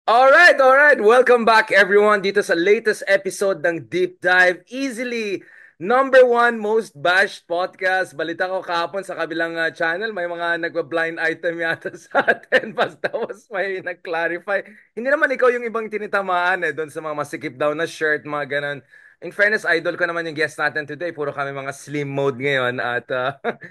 All right. Welcome back everyone dito sa latest episode ng Deep Dive. Easily number one most bashed podcast. Balita ko kahapon sa kabilang channel, may mga nagpa-blind item yata sa atin. Tapos may nag-clarify. Hindi naman ikaw yung ibang tinitamaan doon sa mga masikip daw na shirt, mga ganon. In fairness, idol ko naman yung guest natin today. Puro kami mga slim mode ngayon. At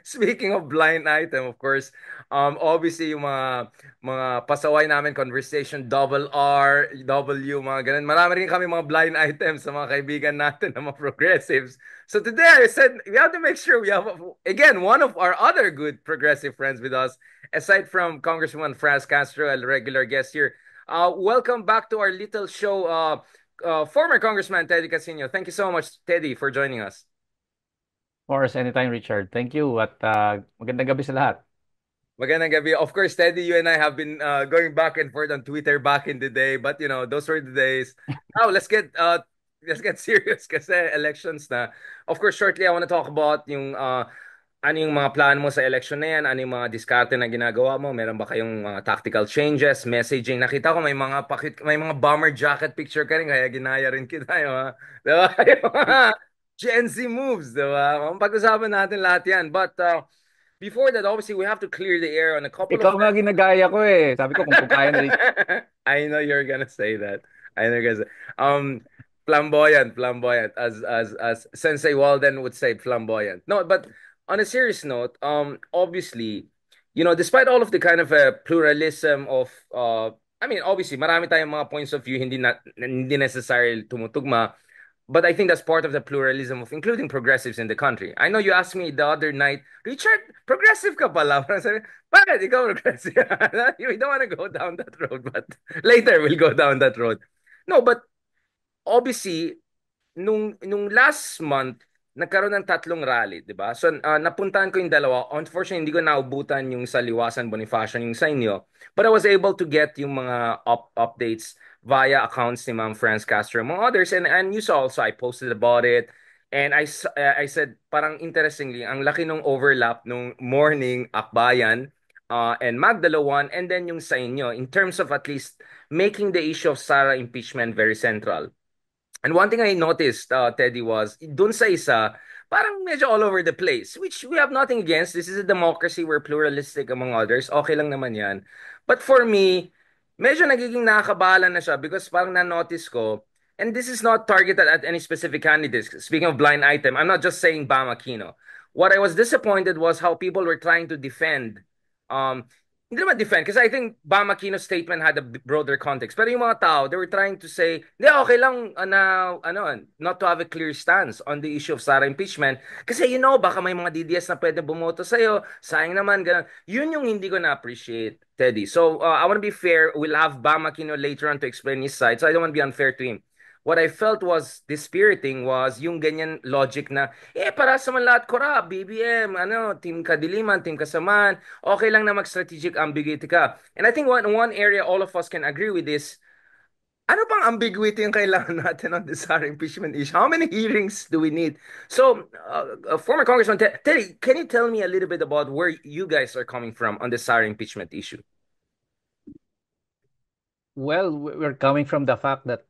speaking of blind item, of course, obviously yung mga pasaway namin, conversation, double R, W, mga ganun. Marami rin kami mga blind items sa mga kaibigan natin na mga progressives. So today I said we have to make sure we have, again, one of our other good progressive friends with us, aside from Congresswoman Franz Castro, a regular guest here. Welcome back to our little show, former Congressman Teddy Casino. Thank you so much, Teddy, for joining us. Of course, anytime, Richard. Thank you at magandang gabi sa lahat. Magandang gabi. Of course, Teddy, you and I have been going back and forth on Twitter back in the day, but those were the days. Now, let's get serious kasi elections na. Of course, shortly I want to talk about yung ano yung mga plano mo sa election na yan, ano yung mga diskarte na ginagawa mo, meron ba kayong mga tactical changes, messaging. Nakita ko may mga bomber jacket picture ka rin kaya ginaya rin kita, yung mga, diba? Yung mga Gen Z moves, diba? Pag-usapan natin lahat yan. But before that, obviously, we have to clear the air on a couple of. Ikaw nga ginagaya ko eh. Sabi ko kung kaya na Richard. I know you're gonna say that. I know you're gonna say. Flamboyant, flamboyant, as Sensei Walden would say, flamboyant. No, but on a serious note, obviously, despite all of the kind of pluralism of, I mean, obviously, marami tayong mga points of view hindi necessarily tumutugma. But I think that's part of the pluralism of including progressives in the country. I know you asked me the other night, Richard, progressive ka pala. Parang sabi, bakit ikaw progressive? We don't want to go down that road, but later we'll go down that road. No, but obviously, nung last month, nagkaroon ng tatlong rally, di ba? So, napuntahan ko yung dalawa. Unfortunately, hindi ko naubutan yung sa Liwasan Bonifacio, yung sa inyo. But I was able to get yung mga updates via accounts ni Ma'am Franz Castro, among others. And you saw also, I posted about it. And I said, parang interestingly, ang laki nung overlap nung morning Akbayan and Magdalawan, and then yung sa inyo, in terms of at least making the issue of Sara impeachment very central. And one thing I noticed, Teddy, was dun sa isa, parang medyo all over the place, which we have nothing against. This is a democracy. We're pluralistic among others. Okay lang naman yan. But for me, medyo nagiging nakakabahala na siya because parang na-notice ko, and this is not targeted at any specific candidates. Speaking of blind item, I'm not just saying Bam Aquino. What I was disappointed was how people were trying to defend um, hindi naman defend kasi I think Bam Aquino's statement had a broader context. Pero yung mga tao, they were trying to say, hindi, okay lang na, not to have a clear stance on the issue of Sara impeachment. Kasi baka may mga DDS na pwede bumoto sa'yo. Sayang naman, ganun. Yun yung hindi ko na-appreciate, Teddy. So, I want to be fair. We'll have Bam Aquino later on to explain his side. So, I don't want to be unfair to him. What I felt was dispiriting was yung ganyan logic na, para sa man lahat korap, BBM, team kadiliman, team kasamaan, okay lang na mag-strategic ambiguity ka. And I think one area all of us can agree with is, ano bang ambiguity yung kailangan natin on this Sarah impeachment issue? How many hearings do we need? So, former Congressman Terry, can you tell me a little bit about where you guys are coming from on the Sarah impeachment issue? Well, we're coming from the fact that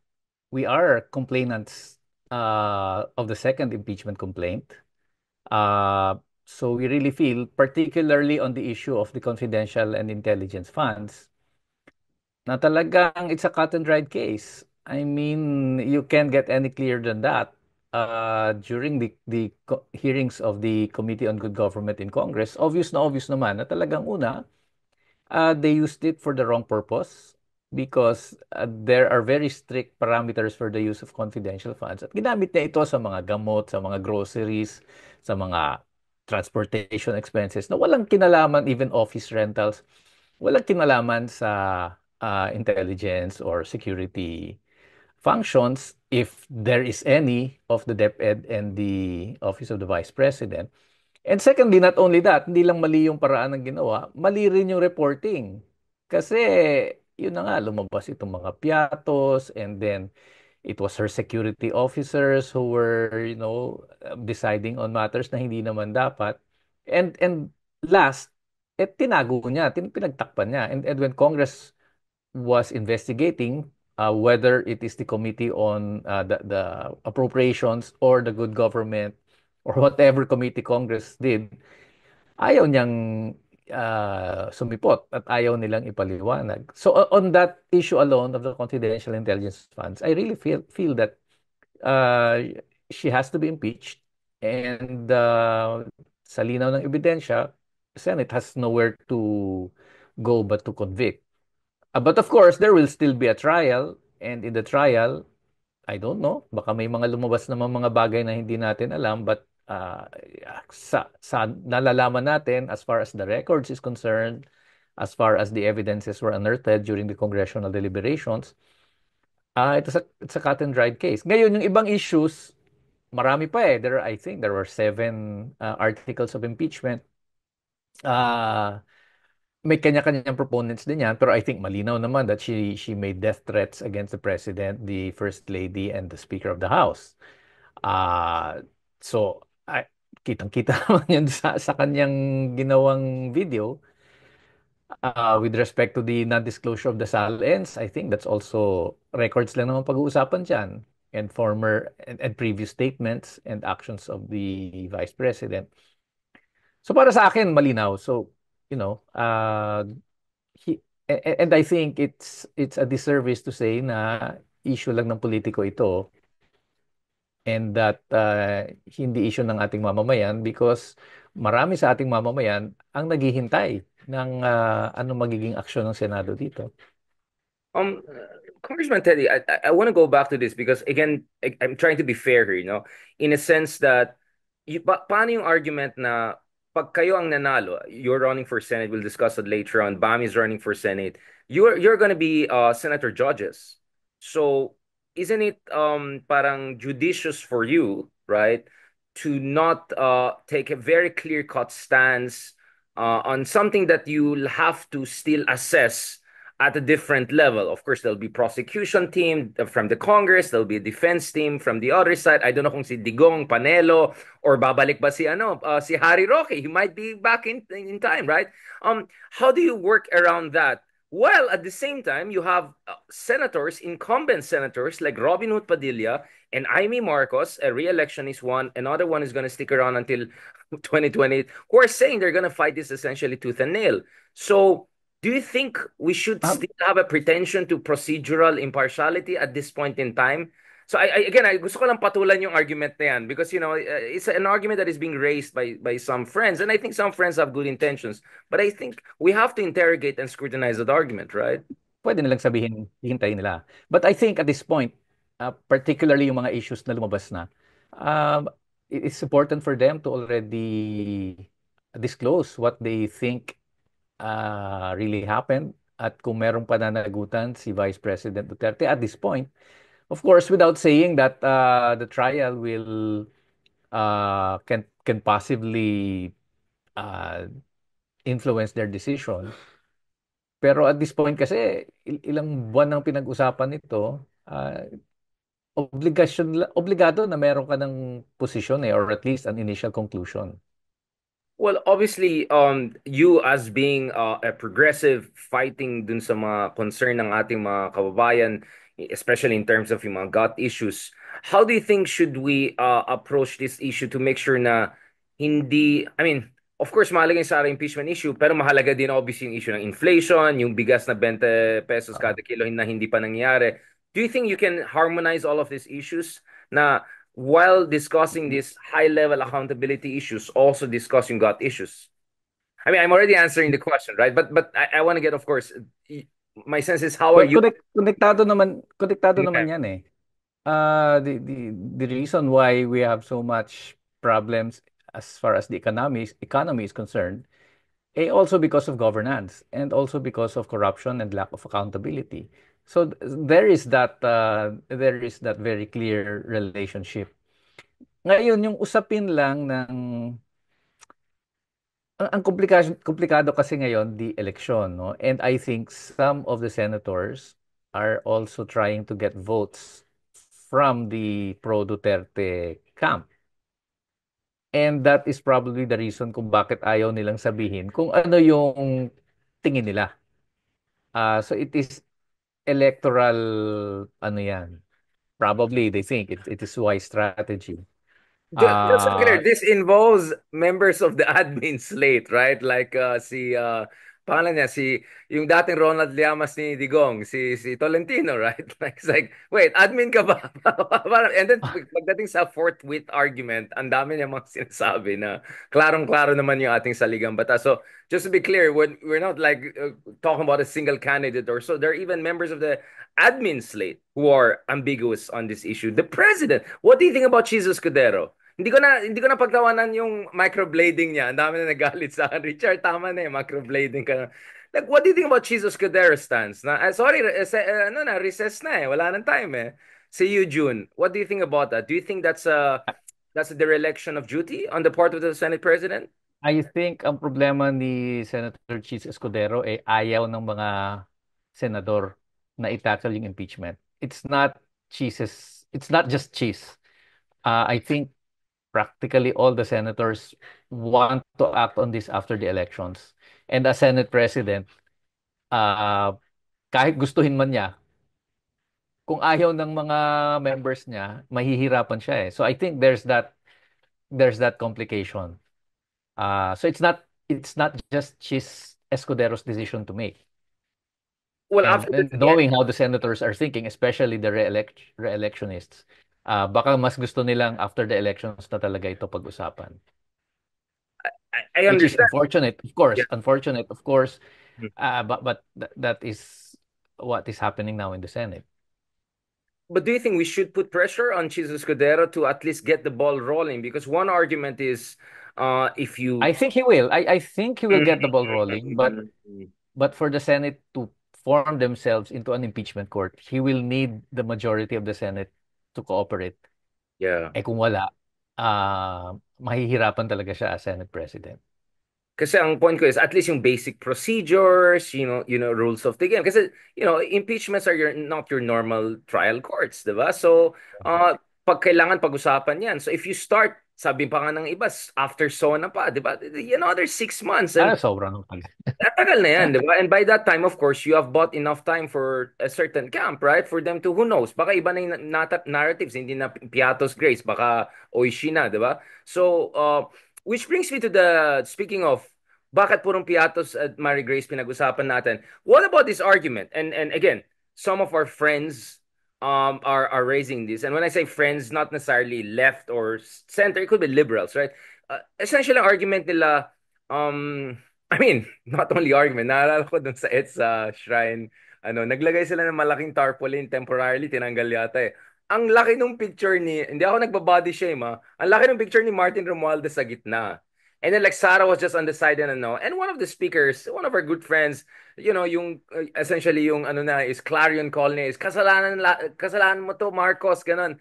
we are complainants of the second impeachment complaint. Uh, so we really feel, particularly on the issue of the confidential and intelligence funds, na talagang it's a cut and dried case. I mean, you can't get any clearer than that. During the hearings of the Committee on Good Government in Congress, obvious naman na talagang una, they used it for the wrong purpose because there are very strict parameters for the use of confidential funds. At ginamit niya ito sa mga gamot, sa mga groceries, sa mga transportation expenses na walang kinalaman, even office rentals, walang kinalaman sa intelligence or security functions if there is any of the DepEd and the Office of the Vice President. And secondly, not only that, hindi lang mali yung paraan ng ginawa, mali rin yung reporting. Kasi, yun na nga, lumabas itong mga piatos, and then it was her security officers who were, deciding on matters na hindi naman dapat. And last, tinago niya, pinagtakpan niya. And when Congress was investigating whether it is the Committee on the Appropriations or the Good Government or whatever committee Congress did, ayaw niyang sumipot at ayaw nilang ipaliwanag. So on that issue alone of the confidential intelligence funds, I really feel that uh, she has to be impeached, and sa linaw ng ebidensya, Senate has nowhere to go but to convict. But of course, there will still be a trial, and in the trial, I don't know, baka may mga lumabas naman mga bagay na hindi natin alam, but sa nalalaman natin, as far as the records is concerned, as far as the evidences were unearthed during the congressional deliberations, it's a cut and dried case. Ngayon, yung ibang issues, marami pa eh. I think there were 7 articles of impeachment. Uh, may kanya-kanyang proponents din yan, pero I think malinaw naman that she made death threats against the president, the first lady, and the speaker of the house. Uh, so, kitang-kita naman yan sa kanyang ginawang video. With respect to the non-disclosure of the SALNs, I think that's also records lang naman pag-uusapan dyan, and and previous statements and actions of the Vice President. So para sa akin, malinaw. So, and I think it's a disservice to say na issue lang ng politiko ito, and that hindi issue ng ating mamamayan, because marami sa ating mamamayan ang naghihintay ng ano magiging aksyon ng Senado dito. Um, Congressman Teddy, I want to go back to this because again, I'm trying to be fair here, in a sense that paano yung argument na pag kayo ang nanalo, you're running for Senate, we'll discuss it later on, Bam is running for Senate, you're going to be senator judges. So, isn't it parang judicious for you, right, to not take a very clear-cut stance on something that you'll have to still assess at a different level. Of course, there'll be prosecution team from the Congress, there'll be a defense team from the other side. I don't know kung si Digong, Panelo, or babalik ba si Harry Roque. He might be back in time, right? How do you work around that? Well, at the same time, you have senators, incumbent senators like Robin Hood Padilla and Amy Marcos. A re-election is one. Another one is going to stick around until 2020, who are saying they're going to fight this essentially tooth and nail. So, do you think we should Um, still have a pretension to procedural impartiality at this point in time? So again, I gusto ko lang patulan yung argument na yan because it's an argument that is being raised by some friends, and I think some friends have good intentions, but I think we have to interrogate and scrutinize that argument, right? Pwede nilang sabihin, hihintayin nila. But I think at this point, particularly yung mga issues na lumabas na, um, it's important for them to already disclose what they think really happened, at kung merong pananagutan si Vice President Duterte at this point. Of course, without saying that the trial will can possibly uh, influence their decision. Pero at this point kasi, ilang buwan nang pinag-usapan nito, obligado na meron ka ng posisyon or at least an initial conclusion. Well, obviously, you as being a progressive fighting dun sa mga concern ng ating mga kababayan, especially in terms of yung mga gut issues, how do you think should we approach this issue to make sure na hindi, I mean, of course, mahalaga yung sa impeachment issue, pero mahalaga din obviously yung issue ng inflation, yung bigas na 20 pesos Uh, kada kilo na hindi pa nangyari. Do you think you can harmonize all of these issues na while discussing these high level accountability issues, also discussing gut issues? I mean, I'm already answering the question, right? But I want to get, of course, my sense is how are well, you? konektado naman Okay. yan eh. The reason why we have so much problems as far as the economy is concerned, also because of governance and also because of corruption and lack of accountability. So there is that very clear relationship. Ngayon, yung usapin lang ng ang komplikado kasi ngayon the election, no? And I think some of the senators are also trying to get votes from the pro Duterte camp. And that is probably the reason kung bakit ayaw nilang sabihin kung ano yung tingin nila. So it is electoral, ano yan, probably they think it is wise strategy. Just to be clear, Uh, this involves members of the admin slate, right? Like pangalan niya, yung dating Ronald Llamas ni Digong, si Tolentino, right? Like, it's like, wait, admin ka ba? And then pagdating sa forthwith argument, ang dami niya mga sinasabi na klarong-klaro naman yung ating saligang batas. So, just to be clear, we're not like talking about a single candidate or so. There are even members of the admin slate who are ambiguous on this issue. The president, what do you think about Jesus Escudero? Hindi ko na pagtawanan yung microblading niya. Ang dami na nagalit sa akin. Richard, tama na eh, microblading ka na. Like, what do you think about Jesus Cordero stance? Sorry, ano na, recess na eh. Wala nang time eh. See you, June. What do you think about that? Do you think that's a dereliction of duty on the part of the Senate President? I think ang problema ni Senator Cheese Escudero ay ayaw ng mga senador na itackle yung impeachment. It's not just cheese. I think practically all the senators want to act on this after the elections. And as Senate President, uh, kahit gustuhin man niya, kung ayaw ng mga members niya, mahihirapan siya eh. So I think there's that complication. So it's not just Escudero's decision to make. Well, And, after and knowing how the senators are thinking, especially the re-electionists, baka mas gusto nilang after the elections na talaga ito pag-usapan. I Which is understand. unfortunate, of Yeah. course. Unfortunate, of course. But that is what is happening now in the Senate. But do you think we should put pressure on Jesus Cordero to at least get the ball rolling? Because one argument is if you I think he will. I think he will get the ball rolling, but Mm. but for the Senate to form themselves into an impeachment court, he will need the majority of the Senate to cooperate. Yeah. Eh kung wala, mahihirapan talaga siya as Senate President. Kasi ang point ko is at least yung basic procedures, rules of the game. Kasi, impeachments are not your normal trial courts, di ba? So, pag kailangan pag-usapan yan. So, if you start, sabi pa nga ng iba, after SONA pa, di ba? Another 6 months. And Sobrang tagal. tagal na yan, di ba? And by that time, of course, you have bought enough time for a certain camp, right? For them to, who knows, baka iba na yung narratives, hindi na Piatos Grace, baka Oishi na, di ba? So, which brings me to speaking of, bakit purong Piatos at Mary Grace pinag-usapan natin? What about this argument? And again, some of our friends are raising this. And when I say friends, not necessarily left or center, it could be liberals, right? Essentially, ang argument nila, I mean, not only argument, naalala ko dun sa EDSA Shrine, naglagay sila ng malaking tarpaulin temporarily, tinanggal yata eh. Ang laki nung picture hindi ako nagbabody shame ang laki nung picture ni Martin Romualdez sa gitna. And then like Sarah was just on the side and one of the speakers, one of our good friends, yung essentially yung is clarion call niya is kasalanan mo to Marcos, ganun.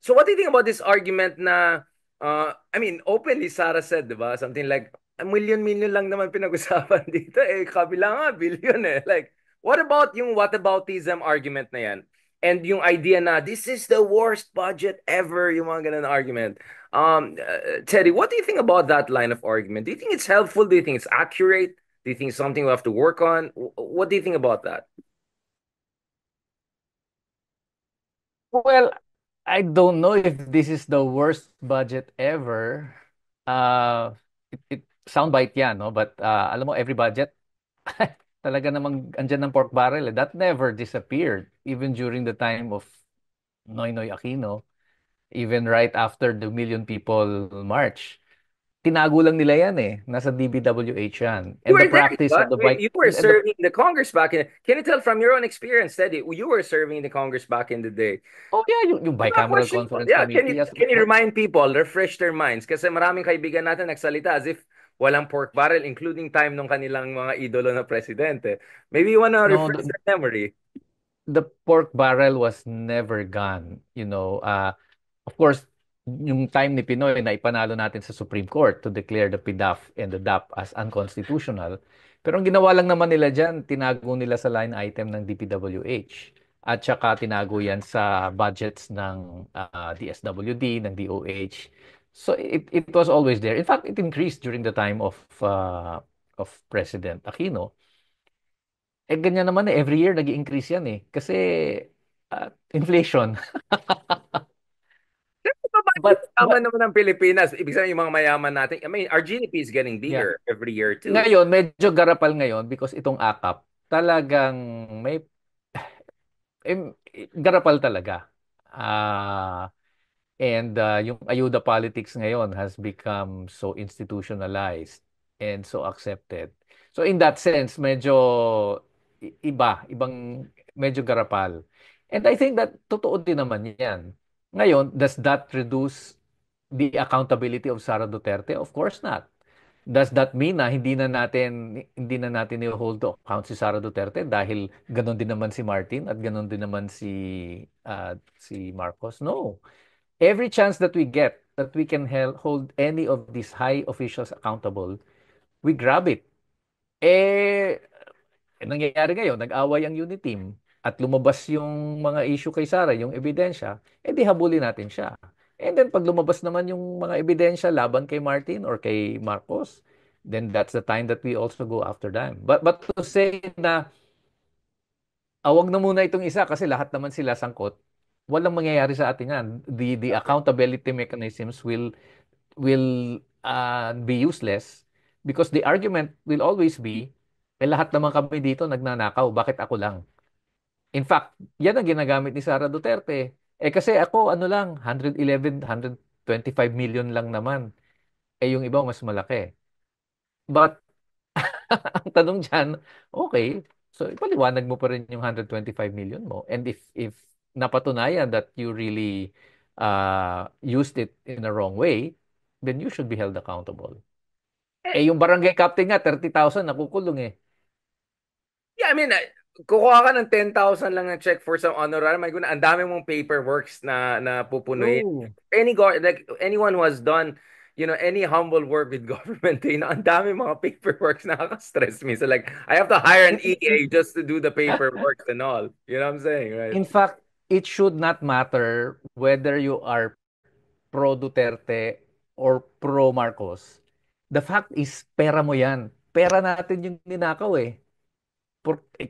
So what do you think about this argument na, I mean, openly Sarah said, di ba? Something like, a million-million lang naman pinag-usapan dito. Eh, kabila nga, billion eh. Like, what about yung whataboutism argument na yan? And yung idea na, this is the worst budget ever, yung mga ganun na argument. Teddy, what do you think about that line of argument? Do you think it's helpful? Do you think it's accurate? Do you think it's something we have to work on? What do you think about that? Well, I don't know if this is the worst budget ever. It soundbite yan, no? But alam mo, every budget, talaga namang andyan ng pork barrel. Eh. That never disappeared, even during the time of Noynoy Aquino, even right after the Million People March. Tinago lang nila yan eh. Nasa DBWH yan. You And the were there, practice of but the bike, you were and the serving the Congress back in. Can you tell from your own experience, Teddy? You were serving the Congress back in the day. oh yeah, yung Diba, bicameral question ko. conference Yeah, can committee. you Yes, can you remind people, refresh their minds? Kasi maraming kaibigan natin nagsalita as if walang pork barrel, including time nung kanilang mga idolo na presidente. Maybe you wanna no, refresh their memory. the pork barrel was never gone. Of course, yung time ni Pinoy na ipanalo natin sa Supreme Court to declare the PDAF and the DAP as unconstitutional. Pero ang ginawa lang naman nila dyan, tinago nila sa line item ng DPWH. At saka tinago yan sa budgets ng DSWD, ng DOH. So it was always there. In fact, it increased during the time of President Aquino. Eh, ganyan naman eh. Every year, nag-i-increase yan eh. Kasi, inflation. Yung But, yaman naman ng Pilipinas, ibig sabihin yung mga mayaman natin, I mean, our GDP is getting yeah. bigger every year too. Ngayon, medyo garapal ngayon because itong AKAP, talagang may, garapal talaga. Ah, And yung ayuda politics ngayon has become so institutionalized and so accepted. So in that sense, medyo ibang medyo garapal. And I think that totoo din naman yan. Ngayon, does that reduce the accountability of Sara Duterte? Of course not. Does that mean na hindi na natin i-hold to account si Sara Duterte dahil ganon din naman si Martin at ganon din naman si Marcos? No. Every chance that we get that we can hold any of these high officials accountable, we grab it. Eh, nangyayari ngayon, nag-away ang unit team at lumabas yung mga issue kay Sara, yung ebidensya, eh di habulin natin siya. And then pag lumabas naman yung mga ebidensya laban kay Martin or kay Marcos, then that's the time that we also go after them. But to say na wag na muna itong isa kasi lahat naman sila sangkot, walang mangyayari sa atin yan. The accountability mechanisms will be useless because the argument will always be, lahat naman kami dito nagnanakaw, bakit ako lang? In fact, yan ang ginagamit ni Sara Duterte. Eh kasi ako, ano lang, 111, 125 million lang naman. Eh yung iba mas malaki. But, ang tanong dyan, okay, so ipaliwanag mo pa rin yung 125 million mo. And if napatunayan that you really used it in a wrong way, then you should be held accountable. Eh, Eh, yung barangay captain nga, 30,000 nakukulong eh. yeah, I mean, kukuha ka ng 10,000 lang na check for some honorary, my goodness, ang dami mong paperworks na pupunuin. True. Like anyone who has done, any humble work with government, ang dami mga paperworks, nakaka-stress me. So like, I have to hire an In, EA in, just to do the paperwork and all. You know what I'm saying, right? in fact, it should not matter whether you are pro Duterte or pro Marcos. The fact is, pera mo yan. Pera natin yung ninakaw eh.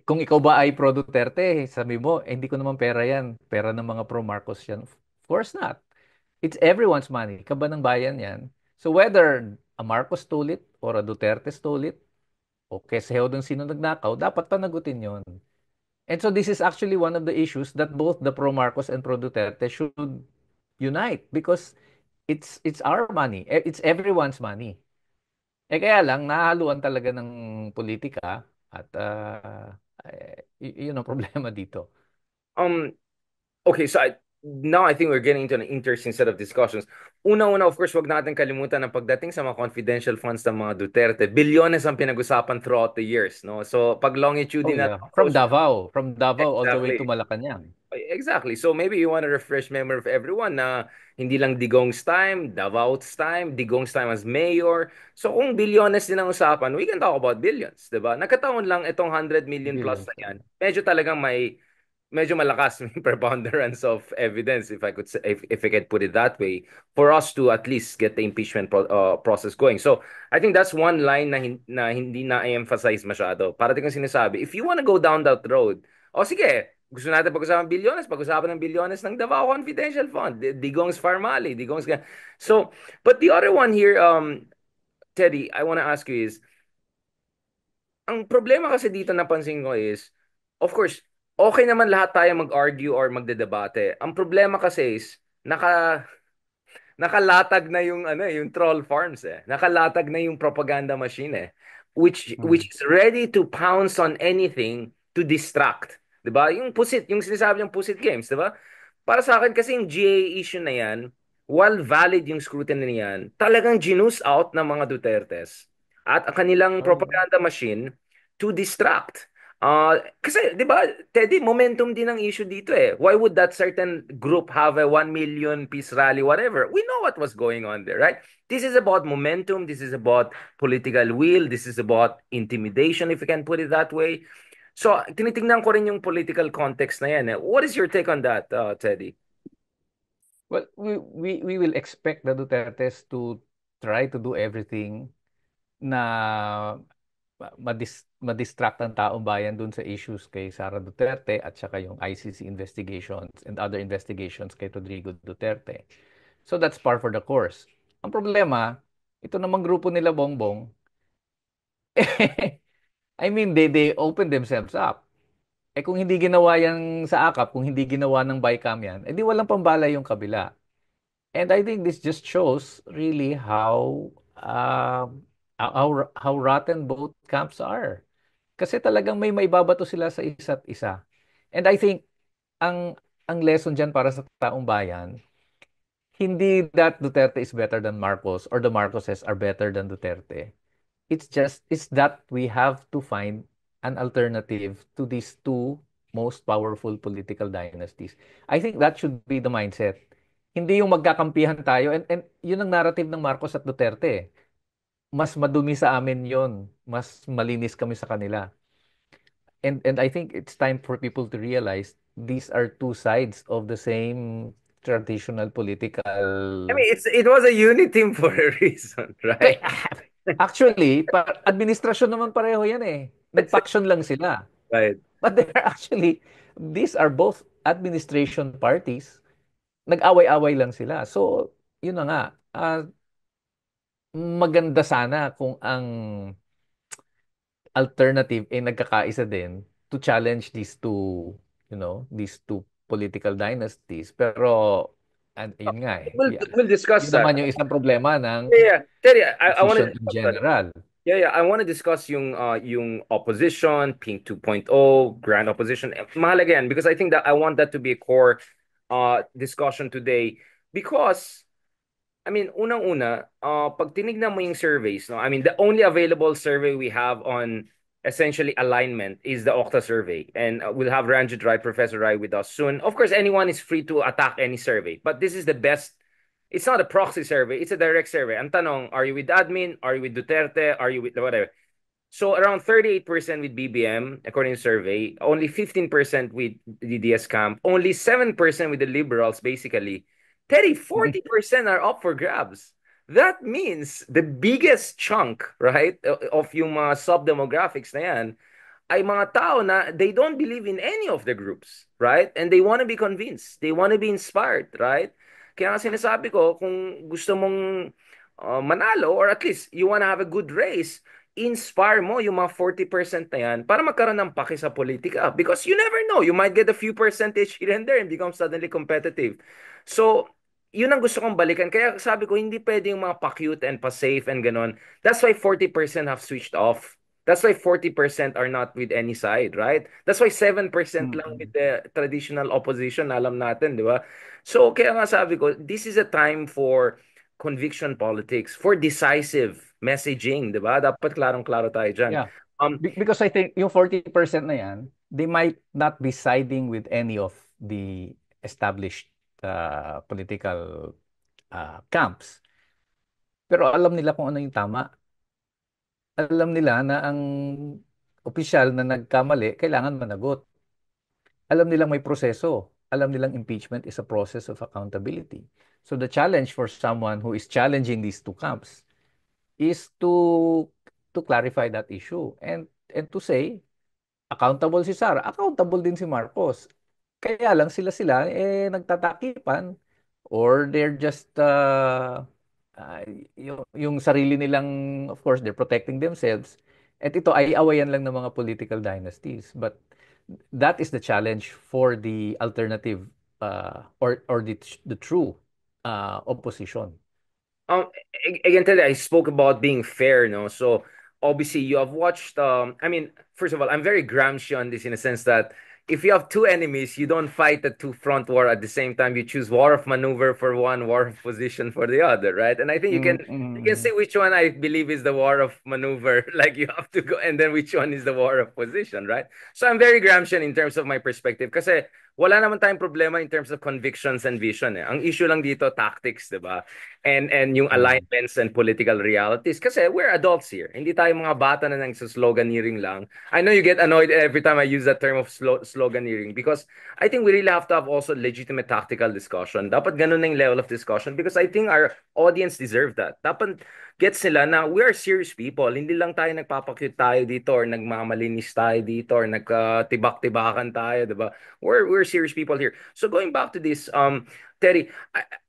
Kung ikaw ba ay pro Duterte, sabi mo, hindi ko naman pera yan. Pera ng mga pro Marcos yan. Of course not. It's everyone's money. Kaba ng bayan yan. So whether a Marcos stole it or a Duterte stole it, o keseho dun sino nagnakaw, dapat panagutin yon. And so this is actually one of the issues that both the pro Marcos and pro Duterte should unite because it's our money. It's everyone's money. Eh kaya lang nahaluan talaga ng politika at yun ang problema dito. Um, okay, so now I think we're getting into an interesting set of discussions. Una-una, of course, wag natin kalimutan na pagdating sa mga confidential funds ng mga Duterte, bilyones ang pinag-usapan throughout the years, no? So, pag Oh longitudinal yeah, approach, From Davao all the way to exactly. Malacanang. Exactly. So maybe you want to refresh memory of everyone na hindi lang Digong's time, Davao's time, Digong's time as mayor. So kung bilyones din ang usapan, we can talk about billions, 'di ba? Nagkataon lang itong 100 million plus Billions. na yan. Medyo talagang medyo malakas may preponderance of evidence if I could say, if I could put it that way for us to at least get the impeachment process going. So I think that's one line na hindi na-emphasize masyado. Para din kang sinasabi, if you want to go down that road, o sige, gusto natin pag-usapan bilyones, pag-usapan ng bilyones ng Davao Confidential Fund, Digong's Farmali, Digong's... So, but the other one here, Teddy, I want to ask you is, ang problema kasi dito napansin ko is, of course, okay naman lahat tayo mag-argue or magdedebate. Ang problema kasi is, nakalatag na yung yung troll farms eh. Nakalatag na yung propaganda machine eh. Which Hmm. is ready to pounce on anything to distract. 'Di ba? Yung pusit, yung sinasabi ng pusit games, 'di ba? Para sa akin kasi yung GA issue na yan, while valid yung scrutiny niyan, talagang ginus out ng mga Dutertes at ang kanilang Oh yeah. propaganda machine to distract. Kasi, di ba, Teddy, momentum din ang issue dito eh. Why would that certain group have a 1 million piece rally, whatever? We know what was going on there, right? This is about momentum. This is about political will. This is about intimidation, if you can put it that way. So, tinitingnan ko rin yung political context na yan. Eh. What is your take on that, Teddy? Well, we will expect the Dutertes to try to do everything na madistract ang taong bayan dun sa issues kay Sara Duterte at saka yung ICC investigations and other investigations kay Rodrigo Duterte. So that's par for the course. Ang problema, ito namang grupo nila Bongbong, I mean, they open themselves up. Eh kung hindi ginawa yan sa AKAP, kung hindi ginawa ng BICAM yan, edi walang pambala yung kabila. And I think this just shows really how rotten both camps are. Kasi talagang may maibabato sila sa isa't isa. And I think ang ang lesson diyan para sa taong bayan, hindi that Duterte is better than Marcos or the Marcoses are better than Duterte. It's that we have to find an alternative to these two most powerful political dynasties. I think that should be the mindset. Hindi yung magkakampihan tayo and yun ang narrative ng Marcos at Duterte. Mas madumi sa amin yon, mas malinis kami sa kanila. And I think it's time for people to realize these are two sides of the same traditional I political. mean, it was a unit team for a reason, Kaya, right? actually, administrasyon naman pareho yan eh. Nagpaksyon lang sila. Right. But they're actually, these are both administration parties. Nag-away-away lang sila. So, yun na nga. Maganda sana kung ang alternative ay nagkakaisa din to challenge these two political dynasties. Pero, yun nga eh. Yeah. We'll discuss Yun that. naman yung isang problema ng Yeah, yeah. Terry, I want to opposition in discuss that. general. Yeah, yeah. I want to discuss yung opposition, Pink 2.0, grand opposition. Mahalaga yan because I think that I want that to be a core discussion today because I mean, unang-una, pag tinignan mo yung surveys, no? I mean, the only available survey we have on essentially alignment is the Okta survey. And we'll have Ranjit Rai, Professor Rai with us soon. Of course, anyone is free to attack any survey, but this is the best. It's not a proxy survey, it's a direct survey. Ang tanong, are you with admin? Are you with Duterte? Are you with whatever? So around 38% with BBM, according to survey, only 15% with the DS camp, only 7% with the liberals, basically. Teddy, 40% are up for grabs. That means the biggest chunk, right, of yung mga sub-demographics na yan, ay mga tao na they don't believe in any of the groups, right? And they want to be convinced. They want to be inspired, right? Kaya nga sinasabi ko, kung gusto mong manalo or at least you want to have a good race, inspire mo yung mga 40% na yan para magkaroon ng paki sa politika. Because you never know, you might get a few percentage here and there and become suddenly competitive. So, yun ang gusto kong balikan. Kaya sabi ko, hindi pwede yung mga pa-cute and pa-safe and ganon. That's why 40% have switched off. That's why 40% are not with any side, right? That's why 7% lang with Mm-mm. the traditional opposition, alam natin, di ba? So, kaya nga sabi ko, this is a time for conviction politics, for decisive messaging, di ba? Dapat klarong-klaro tayo dyan. Yeah. Um, Because I think yung 40% na yan, they might not be siding with any of the established political camps. Pero alam nila kung ano yung tama. Alam nila na ang opisyal na nagkamali, kailangan managot. Alam nilang may proseso. Alam nilang impeachment is a process of accountability. So the challenge for someone who is challenging these two camps is to clarify that issue and to say accountable si Sara, accountable din si Marcos. Kaya lang sila nagtatakipan or they're just uh, yung sarili nilang, of course, they're protecting themselves. At ito ay awayan lang ng mga political dynasties. But that is the challenge for the alternative or the true opposition. Um, again, today I spoke about being fair, no? So obviously you have watched. I mean, first of all, I'm very Gramsci on this in a sense that if you have two enemies, you don't fight a two-front war at the same time. You choose war of maneuver for one, war of position for the other, right? And I think you can say Mm-mm. which one I believe is the war of maneuver. Like you have to go, and then which one is the war of position, right? So I'm very Gramscian in terms of my perspective, because wala naman tayong problema in terms of convictions and vision eh. Ang issue lang dito, tactics, di ba? And yung Mm. alignments and political realities. Kasi we're adults here. Hindi tayo mga bata na nang sa sloganeering lang. I know you get annoyed every time I use that term of sloganeering because I think we really have to have also legitimate tactical discussion. Dapat ganun na yung level of discussion because I think our audience deserve that. Dapat gets nila na we are serious people. Hindi lang tayo nagpapakute tayo dito or nagmamalinis tayo dito or nagtibak-tibakan tayo, 'di ba? We're serious people here. So going back to this, Terry,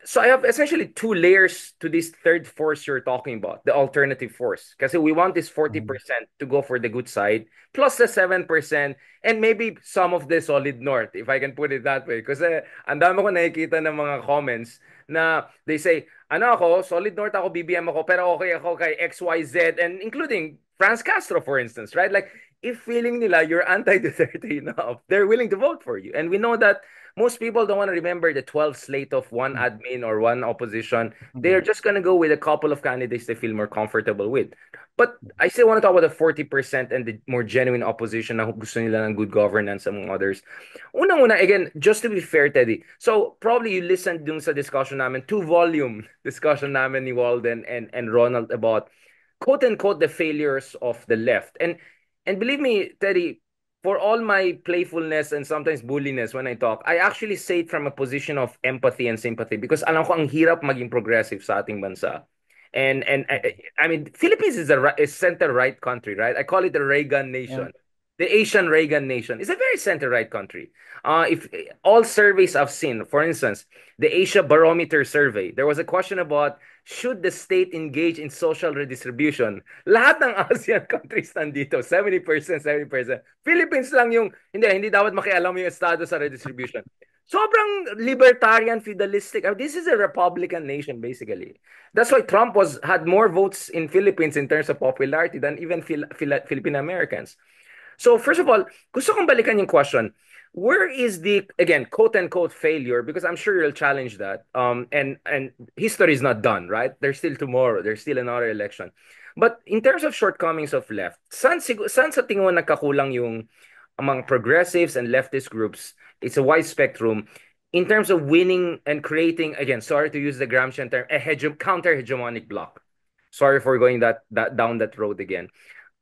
so I have essentially two layers to this third force you're talking about, the alternative force. Kasi we want this Mm. 40% to go for the good side, plus the 7%, and maybe some of the solid north, if I can put it that way. Kasi ang dami ko nakikita ng mga comments na they say, ano ako, solid north ako, BBM ako, pero okay ako kay XYZ, and including Franz Castro, for instance, right? Like, if feeling nila you're anti-Duterte enough, they're willing to vote for you. And we know that most people don't want to remember the 12 slate of one admin or one opposition. They're Mm. just going to go with a couple of candidates they feel more comfortable with. But I still want to talk about the 40% and the more genuine opposition na gusto nila ng good governance among others. Unang-una, again, just to be fair, Teddy, so probably you listened dun sa discussion namin, two-volume discussion namin ni Walden and Ronald about quote-unquote the failures of the left. And believe me, Teddy, for all my playfulness and sometimes bulliness when I talk, I actually say it from a position of empathy and sympathy because alam ko ang hirap maging progressive sa ating bansa. And I mean, Philippines is a center right country, right? I call it the Reagan Yeah. nation. The Asian Reagan nation is a very center right country. If all surveys I've seen, for instance, the Asia Barometer survey, there was a question about should the state engage in social redistribution? Lahat ng ASEAN countries nandito, 70%, 70%. Philippines lang yung, hindi dapat makialam yung estado sa redistribution. Sobrang libertarian, feudalistic. This is a republican nation, basically. That's why Trump had more votes in Philippines in terms of popularity than even Philippine Americans. So first of all, gusto kong balikan yung question. Where is the, again, quote unquote failure? Because I'm sure you'll challenge that. And history is not done, right? There's still tomorrow. There's still another election. But in terms of shortcomings of left, saan sa tingin mo nagkakulang yung among progressives and leftist groups? It's a wide spectrum in terms of winning and creating, again, sorry to use the Gramscian term, a counter-hegemonic bloc. Sorry for going that down that road again.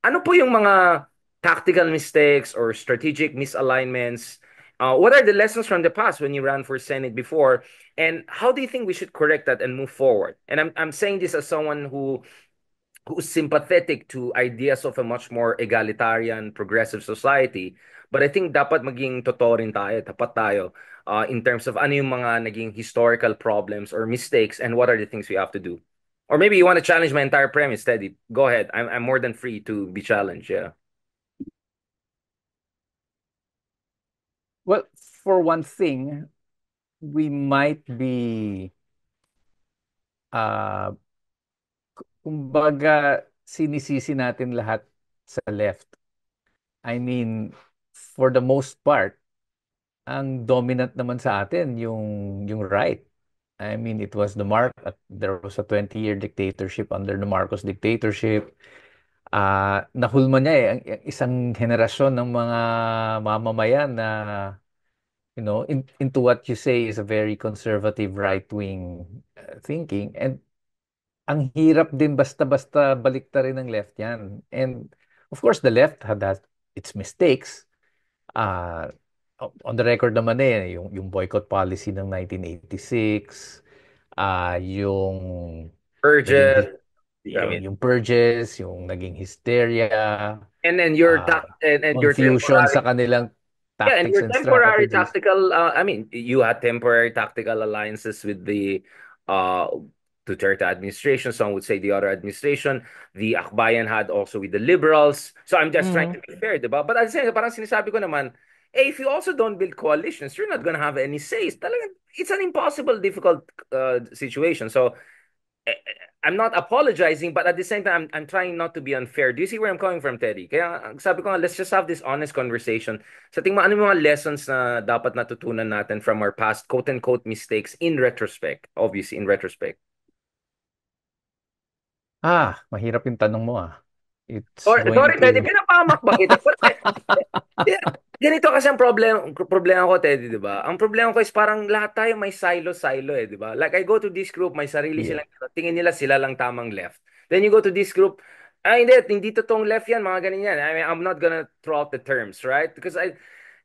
Ano po yung mga tactical mistakes or strategic misalignments? What are the lessons from the past when you ran for Senate before? And how do you think we should correct that and move forward? And I'm saying this as someone who's sympathetic to ideas of a much more egalitarian, progressive society. But I think dapat maging totoo rin tayo, tapat tayo, in terms of ano yung mga naging historical problems or mistakes and what are the things we have to do. Or maybe you want to challenge my entire premise, Teddy. Go ahead. I'm more than free to be challenged. Yeah. Well, for one thing, we might be, uh, kumbaga, sinisisi natin lahat sa left. I mean, for the most part, ang dominant naman sa atin yung right. I mean, it was there was a 20-year dictatorship under the Marcos dictatorship. Nahulma niya ang isang henerasyon ng mga mamamayan na into what you say is a very conservative right-wing thinking. And ang hirap din basta-basta baliktarin ng left yan. And of course, the left had its mistakes. Ah, on the record naman yung boycott policy ng 1986, yung naging Purges. I mean, yung purges, yung naging hysteria, and then ah, your confusion temporary. sa kanilang Yeah, and tactics your and temporary strategies. tactical, I mean, you had temporary tactical alliances with the uh, Duterte administration. Some would say the other administration. The Akbayan had also with the liberals. So I'm just trying to Mhm. be fair, diba? But at the same time, parang sinasabi ko naman, if you also don't build coalitions, you're not gonna have any say. Talagang, it's an impossible, difficult situation. So eh, I'm not apologizing, but at the same time, I'm trying not to be unfair. Do you see where I'm coming from, Teddy? Kaya sabi ko nga, let's just have this honest conversation. Sa tingin mo, ano yung mga lessons na dapat natutunan natin from our past quote-unquote mistakes in retrospect? Obviously, in retrospect. Mahirap yung tanong mo. It's Or, going sorry, Teddy, to pinapahamak ba kita? Yeah, ganito kasi ang problema ko, Teddy, di ba? Ang problema ko is parang lahat tayo may silo-silo eh, di ba? Like, I go to this group, may sarili yeah. silang, tingin nila sila lang tamang left. Then you go to this group, hindi totoong left yan, mga ganyan yan. I mean, I'm not gonna throw out the terms, right?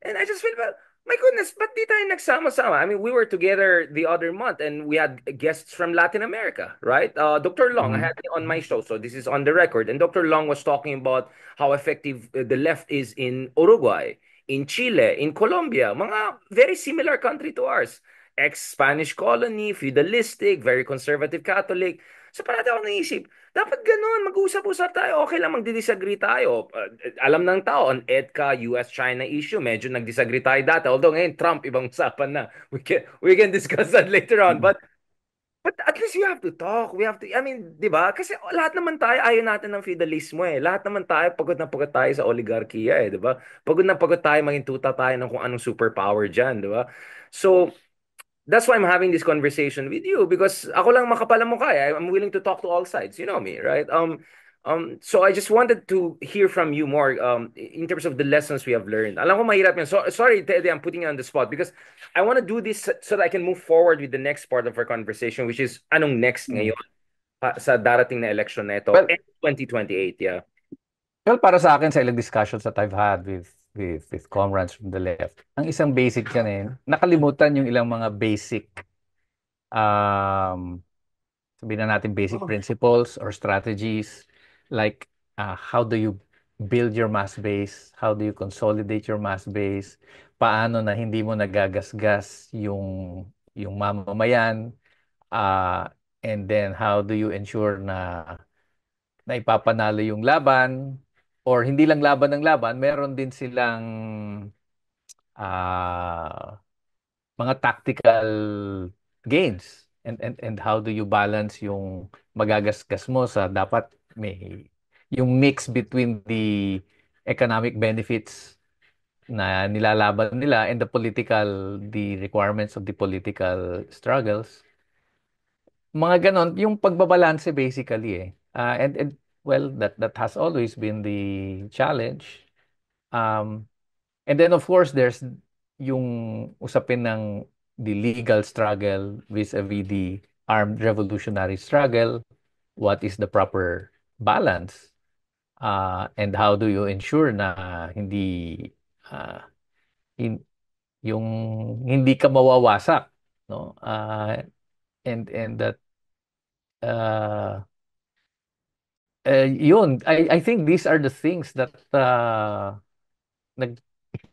And I just feel, well, my goodness, ba't di tayo nagsama-sama? I mean, we were together the other month and we had guests from Latin America, right? Dr. Long, I Mhm. had him on my show, so this is on the record. And Dr. Long was talking about how effective the left is in Uruguay, in Chile, in Colombia, mga very similar country to ours. Ex-Spanish colony, feudalistic, very conservative Catholic. So parati ako naisip, dapat ganun, mag-usap-usap tayo. Okay lang magdi-disagree tayo. Alam ng tao, on EDCA, US-China issue, medyo nag-disagree tayo dati. Although ngayon, Trump, ibang usapan na. We can discuss that later on. But at least you have to talk. We have to, I mean, di ba? Kasi lahat naman tayo, ayaw natin ng feudalismo eh. Lahat naman tayo, pagod na pagod tayo sa oligarkiya eh, di ba? Pagod na pagod tayo, maging tuta tayo ng kung anong superpower dyan, di ba? So, that's why I'm having this conversation with you because ako lang makapal ang mukha eh. I'm willing to talk to all sides. You know me, right? So I just wanted to hear from you more in terms of the lessons we have learned. Alam ko mahirap yan. So, sorry, Teddy, I'm putting you on the spot because I want to do this so that I can move forward with the next part of our conversation, which is anong next Mm. ngayon sa darating na election na ito, Well, 2028, yeah. well, para sa akin sa ilang discussions that I've had with comrades from the left, ang isang basic yan eh, nakalimutan yung ilang mga basic um sabihin na natin basic principles or strategies like how do you build your mass base, how do you consolidate your mass base, paano na hindi mo nagagasgas yung mamamayan, uh, and then how do you ensure na ipapanalo yung laban or hindi lang laban ng laban, meron din silang ah, mga tactical gains and how do you balance yung magagasgas mo sa dapat may yung mix between the economic benefits na nilalaban nila and the requirements of the political struggles. Mga ganon, yung pagbabalanse basically eh. And well, that has always been the challenge. Um, and then of course, there's yung usapin ng the legal struggle vis-a-vis the armed revolutionary struggle. What is the proper balance? And how do you ensure na hindi uh, hin- yung hindi ka mawawasak, no? And that uh, yun, I think these are the things that nag,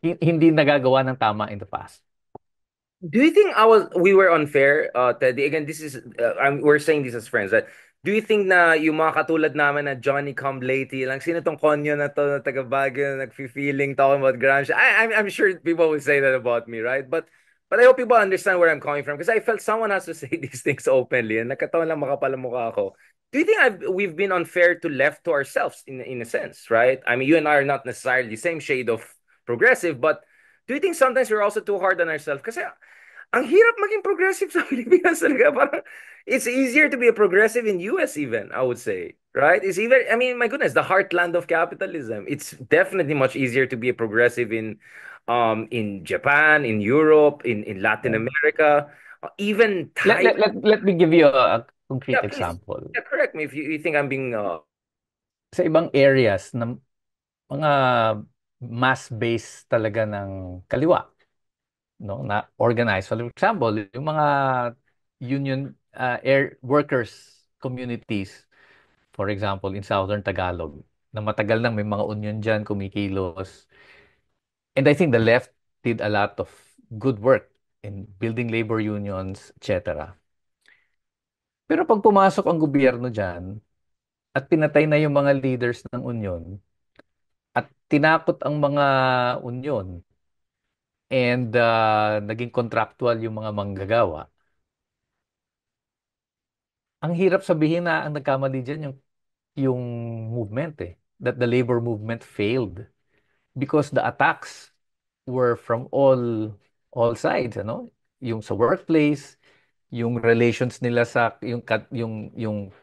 hindi nagagawa ng tama in the past. Do you think we were unfair, Teddy? Again, this is we're saying this as friends. That do you think na yung mga katulad namin na Johnny come lately lang, sino tong konyo na to na taga Baguio na nagfi-feeling talking about Gramsci? I'm sure people will say that about me, right? But I hope people understand where I'm coming from because I felt someone has to say these things openly and nagkataon lang makapal ang mukha ako. Do you think we've been unfair to left to ourselves in a sense, right? I mean, you and I are not necessarily the same shade of progressive, but do you think sometimes we're also too hard on ourselves? Kasi ang hirap maging progressive sa Pilipinas talaga. Parang, it's easier to be a progressive in US even, I would say. Right? It's even, I mean, my goodness, the heartland of capitalism. It's definitely much easier to be a progressive in Japan, in Europe, in Latin Yeah. America, even Let, Thailand. let, let, let me give you a Yeah, concrete please. example. Yeah, correct me if you think I'm being Sa ibang areas na mga mass-based talaga ng kaliwa, no, na organized. For example, yung mga union air workers communities, for example, in Southern Tagalog, na matagal nang may mga union dyan, kumikilos. And I think the left did a lot of good work in building labor unions, etc. Pero pag pumasok ang gobyerno dyan at pinatay na yung mga leaders ng union at tinakot ang mga union and naging contractual yung mga manggagawa, ang hirap sabihin na ang nagkamali dyan yung movement eh. That the labor movement failed because the attacks were from all sides, ano? Yung sa workplace, yung relations nila sa yung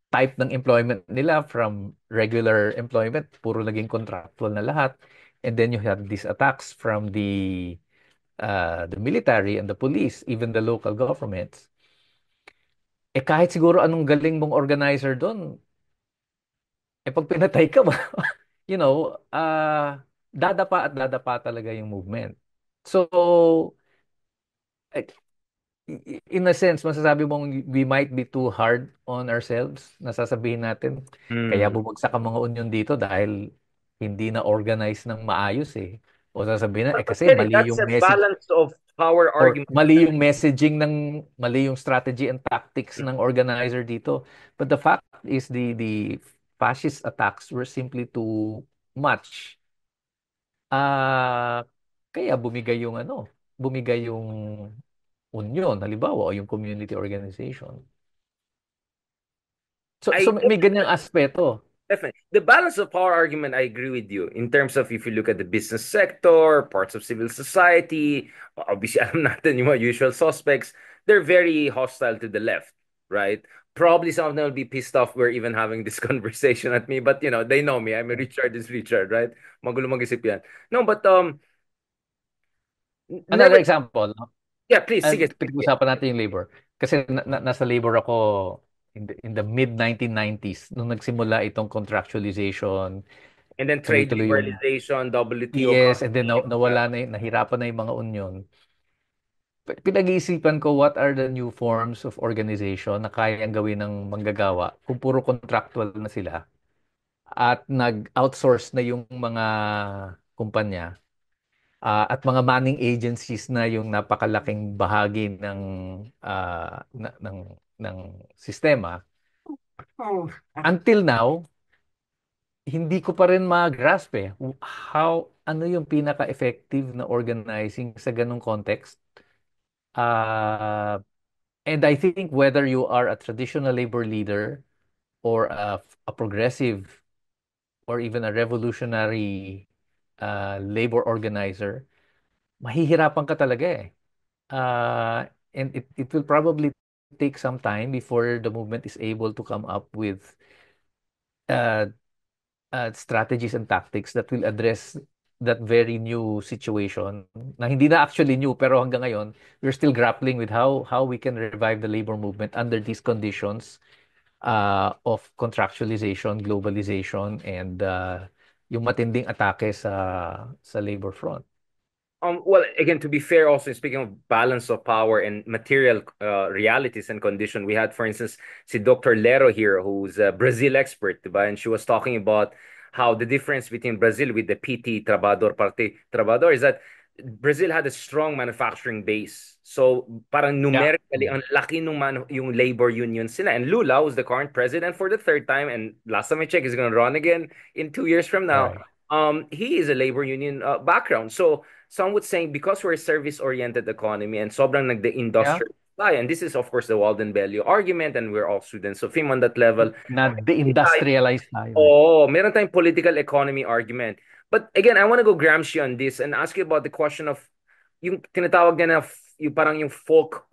type ng employment nila from regular employment, puro naging contractual na lahat. And then you have these attacks from the military and the police, even the local governments. Eh kahit siguro anong galing mong organizer doon, eh pag pinatay ka ba, you know, dadapa at dadapa talaga yung movement. So, eh, in a sense, masasabi mong we might be too hard on ourselves. Nasasabihin natin, kaya Hmm. bumagsak ang mga union dito dahil hindi na organize ng maayos eh. O sasabihin na, eh kasi Again, mali that's yung a message balance of power or argument. mali yung messaging mali yung strategy and tactics ng organizer dito. But the fact is the fascist attacks were simply too much. Ah, kaya bumigay yung union, halimbawa, o yung community organization. So I may ganyang aspeto. Definitely. The balance of power argument, I agree with you. In terms of if you look at the business sector, parts of civil society, obviously, alam natin yung mga usual suspects, they're very hostile to the left, right? Probably some of them will be pissed off we're even having this conversation at me, but they know me. I'm a Richard is Richard, right? Magulo mag-isip yan. No, but Another never, example, no? yeah, please, sige, sige, sige. Pinag-usapan natin yung labor. Kasi nasa labor ako in the mid-1990s nung nagsimula itong contractualization, And then trade tuloy-tuloy yung liberalization, WTO yes, and then competition. nawala nahirapan na yung mga union. Pinag-iisipan ko what are the new forms of organization na kayang gawin ng manggagawa kung puro contractual na sila at nag-outsource na yung mga kumpanya at mga manning agencies na yung napakalaking bahagi ng sistema. Oh. Until now, hindi ko pa rin ma-grasp ano yung pinaka-effective na organizing sa ganong context. Uh, and I think whether you are a traditional labor leader or a progressive or even a revolutionary labor organizer, mahihirapan ka talaga eh. And it will probably take some time before the movement is able to come up with uh, strategies and tactics that will address that very new situation na hindi na actually new pero hanggang ngayon we're still grappling with how we can revive the labor movement under these conditions of contractualization, globalization, and yung matinding atake sa labor front. Well, again, to be fair, also speaking of balance of power and material realities and condition, we had, for instance, si Dr. Lero here, who's a Brazil expert, diba? And she was talking about how the difference between Brazil with the PT Trabador Parte Trabador is that Brazil had a strong manufacturing base. So parang Yeah. numerically, ang laki nung yung labor union sila. And Lula, who's the current president for the third time, and last time I checked, he's going to run again in 2 years from now. Right. He is a labor union background. So some would say because we're a service-oriented economy and sobrang Yeah. nagde-industrial tayo, and this is of course the Walden-Bello argument, and we're all students of him on that level. Na de-industrialize tayo eh. Oh, meron tayong political economy argument. But again, I want to go Gramsci on this and ask you about the question of yung tinatawag na yung parang yung folk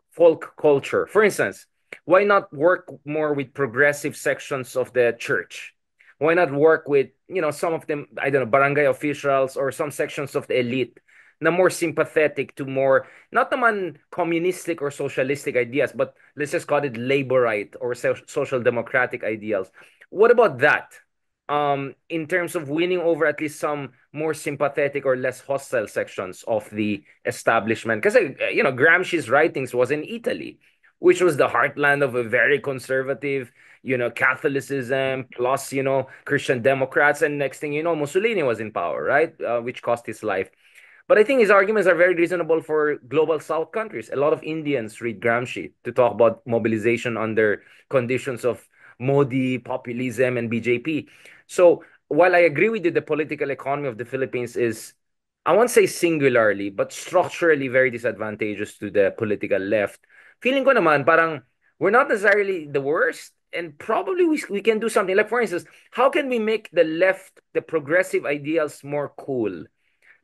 culture. For instance, why not work more with progressive sections of the church? Why not work with, some of them, I don't know, barangay officials or some sections of the elite na more sympathetic to more, not naman communistic or socialistic ideas, but let's just call it laborite or social democratic ideals. What about that? In terms of winning over at least some more sympathetic or less hostile sections of the establishment. Because, Gramsci's writings was in Italy, which was the heartland of a very conservative, Catholicism plus, Christian Democrats. And next thing you know, Mussolini was in power, right? Which cost his life. But I think his arguments are very reasonable for global South countries. A lot of Indians read Gramsci to talk about mobilization under conditions of Modi, populism, and BJP. So while I agree with you, the political economy of the Philippines is, I won't say singularly, but structurally very disadvantageous to the political left. Feeling ko naman, parang we're not necessarily the worst, and probably we can do something. Like, for instance, how can we make the left, the progressive ideals more cool?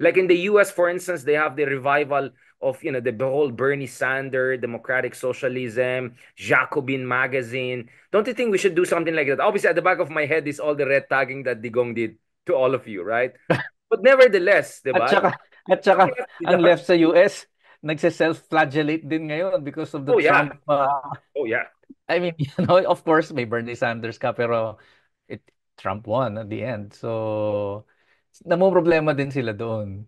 Like in the US, for instance, they have the revival of the whole Bernie Sanders, democratic socialism, Jacobin magazine. Don't you think we should do something like that? Obviously, at the back of my head is all the red tagging that Digong did to all of you, right? But nevertheless, At diba? saka, at It saka, cannot be ang done. left sa US, nagse-self-flagellate din ngayon because of the Oh yeah. Trump, Oh yeah. I mean, of course, may Bernie Sanders ka, pero it, Trump won at the end. So, namumroblema din sila doon.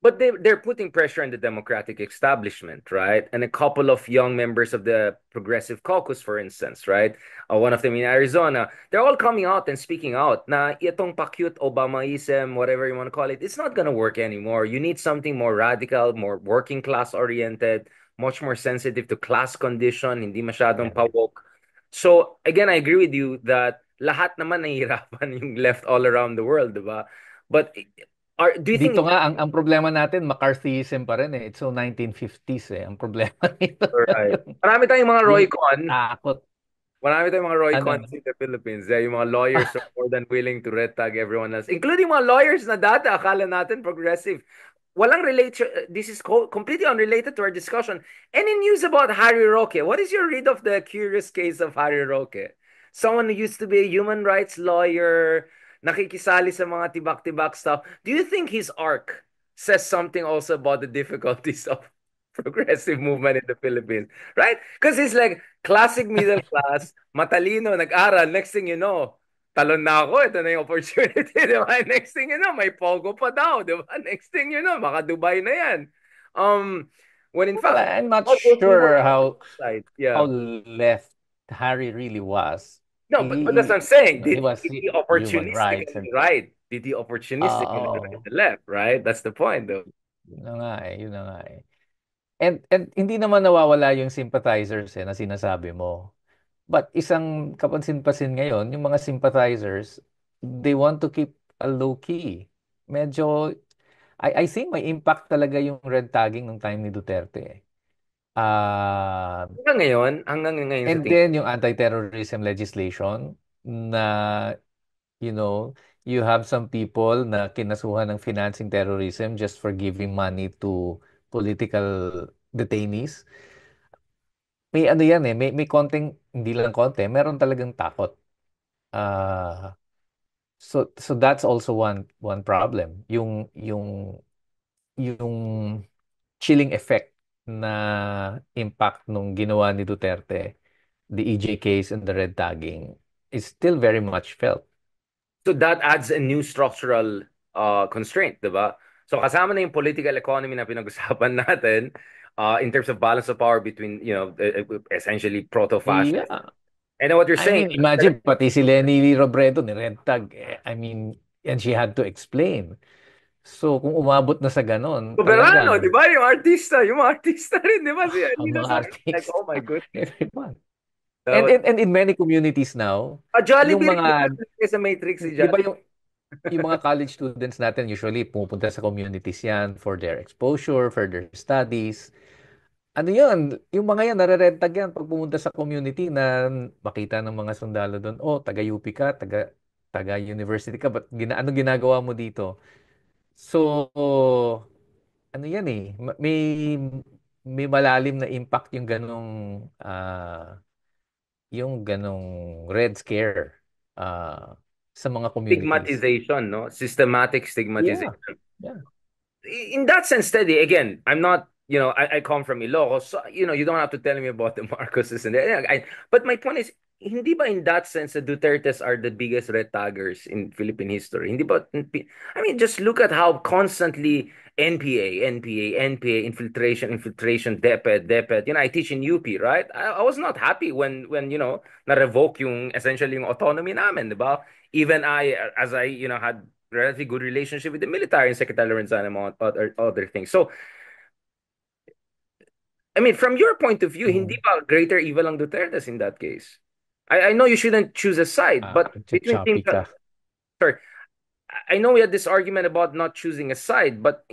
But they're putting pressure on the Democratic establishment, right? And a couple of young members of the Progressive Caucus, for instance, right? One of them in Arizona, they're all coming out and speaking out. Na itong pa-cute Obamaism, whatever you want to call it, it's not gonna work anymore. You need something more radical, more working class oriented, much more sensitive to class condition, hindi masyadong Yeah. pa-woke. So again, I agree with you that lahat naman nahihirapan yung left all around the world, diba? But do you Dito think nga, ang problema natin, McCarthyism pa rin eh. It's so 1950s eh. Ang problema nito, right. yung, Marami tayong mga yung Roy Con. takot. Marami tayong mga Roy Cons Ano? in the Philippines. Yung mga lawyers are more than willing to red tag everyone else. Including mga lawyers na dati, akala natin progressive. Walang relation. This is completely unrelated to our discussion. Any news about Harry Roque? What is your read of the curious case of Harry Roque? Someone who used to be a human rights lawyer, nakikisali sa mga tibak-tibak stuff. Do you think his arc says something also about the difficulties of progressive movement in the Philippines? Right? Because he's like classic middle class, matalino, nag-aral. Next thing you know, talon na ako, ito na yung opportunity, di ba? Next thing you know, may Pogo pa daw, di ba? Next thing you know, maka Dubai na yan. Um, when in Well, fact, I'm not all those rumors sure aside, how yeah. left Harry really was. No, but that's what I'm saying. He was Did he human rights opportunistically and right? Did he opportunistically right oh, the left, right? That's the point, though. yun na nga eh, yun na nga eh. And hindi naman nawawala yung sympathizers eh, na sinasabi mo. But isang kapansin-pasin ngayon, yung mga sympathizers, they want to keep a low key. Medyo, I think may impact talaga yung red tagging ng time ni Duterte. Eh. Ah, Hanggang ngayon sa and tingin. then yung anti-terrorism legislation na, you know, you have some people na kinasuhan ng financing terrorism just for giving money to political detainees. May ano yan eh, may konting, hindi lang konti, meron talagang takot. Ah, so that's also one problem. Yung chilling effect na impact nung ginawa ni Duterte, the EJ case and the red tagging is still very much felt. So that adds a new structural constraint, di ba? So kasama na yung political economy na pinag-usapan natin in terms of balance of power between, essentially proto-fascist. Yeah. And then what you're I saying, mean, imagine pati si Lenny Robredo ni red tag. Eh, I mean, and she had to explain. So kung umabot na sa ganon, Soberano, di talagang ba? Yung mga artista rin, di ba? Si ang Alina mga Soberano, like, artist, oh my goodness. everyone. So, And in many communities now, yung Jollibee rin, di ba? mga, Sa Matrix si di ba Jollibee. yung mga college students natin usually pumupunta sa communities yan for their exposure, for their studies. Ano yun? Yung mga yan, nare-rentag yan pag pumunta sa community na makita ng mga sundalo doon, oh, taga-UP ka, taga-university ka, but ano ginagawa mo dito? So, ano yan eh, may malalim na impact yung ganong red scare sa mga communities. Stigmatization, no? Systematic Yeah. stigmatization. Yeah. In that sense, Teddy, again, I'm not, I come from Ilocos, so, you don't have to tell me about the Marcoses and but my point is, hindi ba in that sense, the Dutertes are the biggest red taggers in Philippine history? Hindi ba, I mean, just look at how constantly NPA, infiltration, DepEd. I teach in UP, right? I was not happy when na-revoke yung, essentially yung autonomy namin, di ba? Even I, as I, had relatively good relationship with the military and Secretary Lorenzana and other things. So, I mean, from your point of view, hindi Mm. ba greater evil ang Dutertes in that case? I know you shouldn't choose a side, but between Choppy things, ka. sorry, I know we had this argument about not choosing a side, but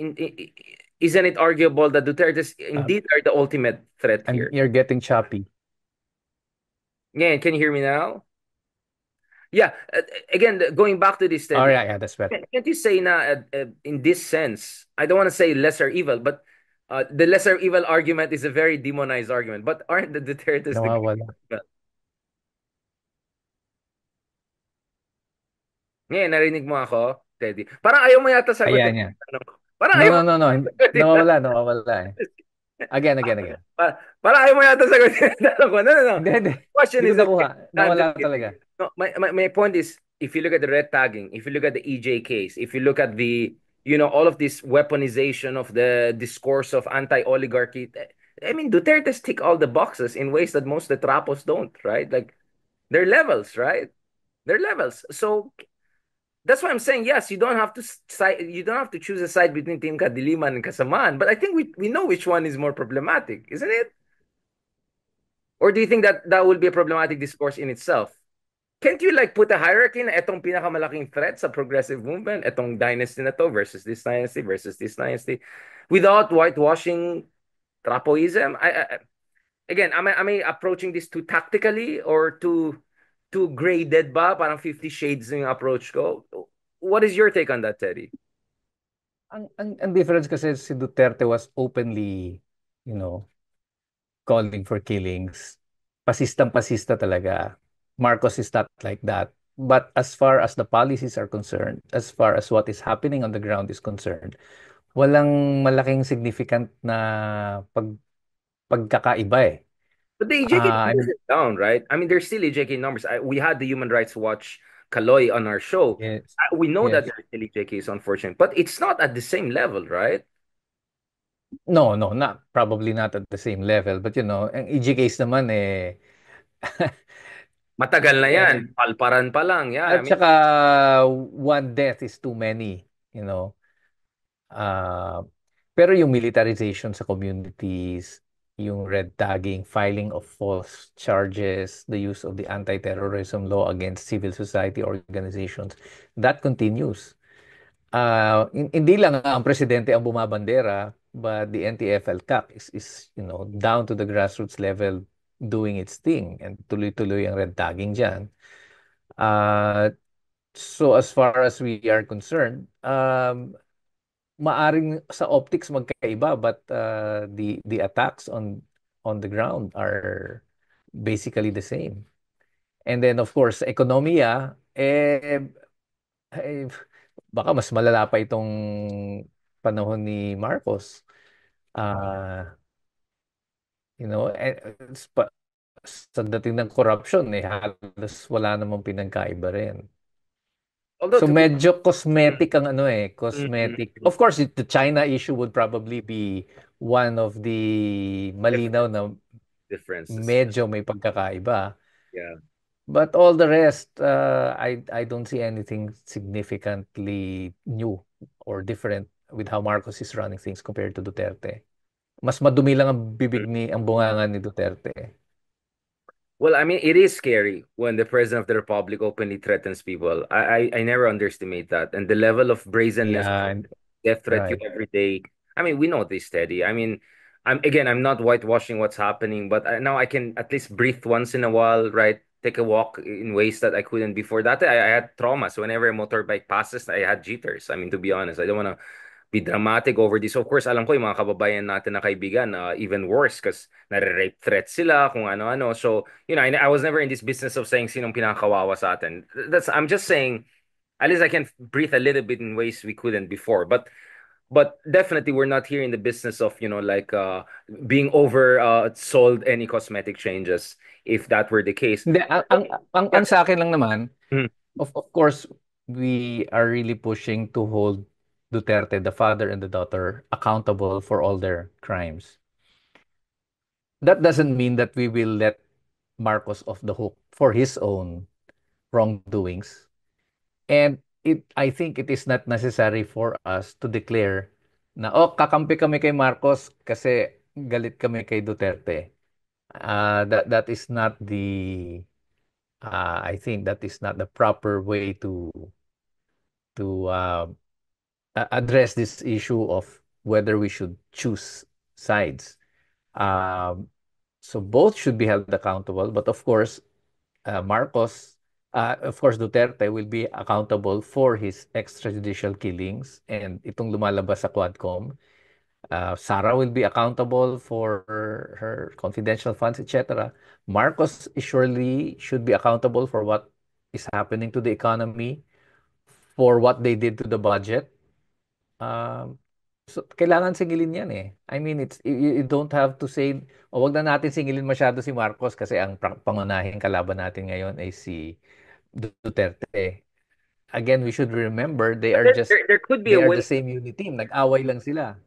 isn't it arguable that Dutertes Um, indeed are the ultimate threat here? you're getting choppy. Yeah, can you hear me now? Yeah, again, going back to this Oh, study, yeah, yeah, that's better. can't you say na in this sense, I don't want to say lesser evil, but The lesser evil argument is a very demonized argument, but aren't the Dutertes the Nawawala. great? Ngayon, narinig mo ako, Teddy. Parang ayaw mo yata Ayan sagutin yan. yung tanong ko. Parang No, ayaw mo no, no, no. sagutin. Nawawala, nawawala eh. Again, again, again. Parang ayaw mo yata sagutin yung tanong ko. No, no, no. Hindi, hindi. Question Hindi ko is nakuha. okay. No, I'm Nawala just kidding. talaga. No, my point is, if you look at the red tagging, if you look at the EJ case, if you look at the, all of this weaponization of the discourse of anti-oligarchy, I mean, Duterte's tick all the boxes in ways that most of the Trapos don't, right? Like, they're levels, right? They're levels. So that's why I'm saying yes. You don't have to side. You don't have to choose a side between Team Kadiliman and Kasamaan. But I think we know which one is more problematic, isn't it? Or do you think that that will be a problematic discourse in itself? Can't you like put a hierarchy na etong pinakamalaking threat sa progressive movement, etong dynasty na to versus this dynasty, without whitewashing trapoism? Again, am I approaching this too tactically or too graded ba? Parang 50 shades yung approach ko. What is your take on that, Teddy? Ang difference kasi si Duterte was openly, you know, calling for killings. Pasistang-pasista talaga. Marcos is not like that. But as far as the policies are concerned, as far as what is happening on the ground is concerned, walang malaking significant na pagkakaiba eh. But the EJK Ah, numbers I'm, are down, right? I mean, there's still EJK numbers. We had the Human Rights Watch Kaloy on our show. yes, We know that yes. there are still EJKs, unfortunately, but it's not at the same level, right? No, no, not probably not at the same level. But ang EG case naman Matagal na yan. eh, Palparan pa lang. Yeah, I at mean, saka one death is too many, you know. Uh, pero yung militarization sa communities, yung red tagging, filing of false charges, the use of the anti-terrorism law against civil society organizations, that continues. Hindi lang ang presidente ang bumabandera, but the NTF-ELCAC is down to the grassroots level doing its thing and tuloy-tuloy ang red tagging dyan. Uh, so as far as we are concerned, maaring sa optics magkaiba but the attacks on the ground are basically the same. And then of course, ekonomiya eh baka mas malala pa itong panahon ni Marcos. Ah, sa dating ng corruption halos wala namang pinagkaiba rin. although So to be medyo mm, cosmetic ang mm, mm, cosmetic. mm, Of course, the China issue would probably be one of the malinaw definite na differences. medyo may pagkakaiba. Yeah. But all the rest, I don't see anything significantly new or different with how Marcos is running things compared to Duterte. Mas madumi lang ang bibig ang bunganga ni Duterte. Well, I mean, it is scary when the president of the republic openly threatens people. I never underestimate that, and the level of brazenness, Yeah, death threat you right. every day. I mean, we know this, Steady. I mean, I'm not whitewashing what's happening, but now I can at least breathe once in a while, right? Take a walk in ways that I couldn't before. That I had traumas. Whenever a motorbike passes, I had jitters. I mean, to be honest, I don't want to be dramatic over this. Of course, alam ko yung mga kababayan natin na kaibigan, even worse because nare-rape threats sila, kung ano-ano. So, I was never in this business of saying sinong pinakawawa sa atin. I'm just saying, at least I can breathe a little bit in ways we couldn't before. But definitely we're not here in the business of, like being over sold any cosmetic changes if that were the case. Hindi, ang Yeah. sa akin lang naman, Mhm. of course, we are really pushing to hold Duterte, the father and the daughter, accountable for all their crimes. That doesn't mean that we will let Marcos off the hook for his own wrongdoings. And I think it is not necessary for us to declare na, kakampi kami kay Marcos kasi galit kami kay Duterte. That is not I think that is not the proper way to address this issue of whether we should choose sides. Um, so both should be held accountable, but of course, Duterte will be accountable for his extrajudicial killings and itong lumalabas sa Quadcom. Sarah will be accountable for her confidential funds, etc. Marcos surely should be accountable for what is happening to the economy, for what they did to the budget. Um, so kailangan singilin yan eh. I mean, you don't have to say, o wag na natin singilin masyado si Marcos kasi ang pangunahing kalaban natin ngayon ay si Duterte. Again, we should remember But there could be they a are the way. same unit team. Nag-away lang sila.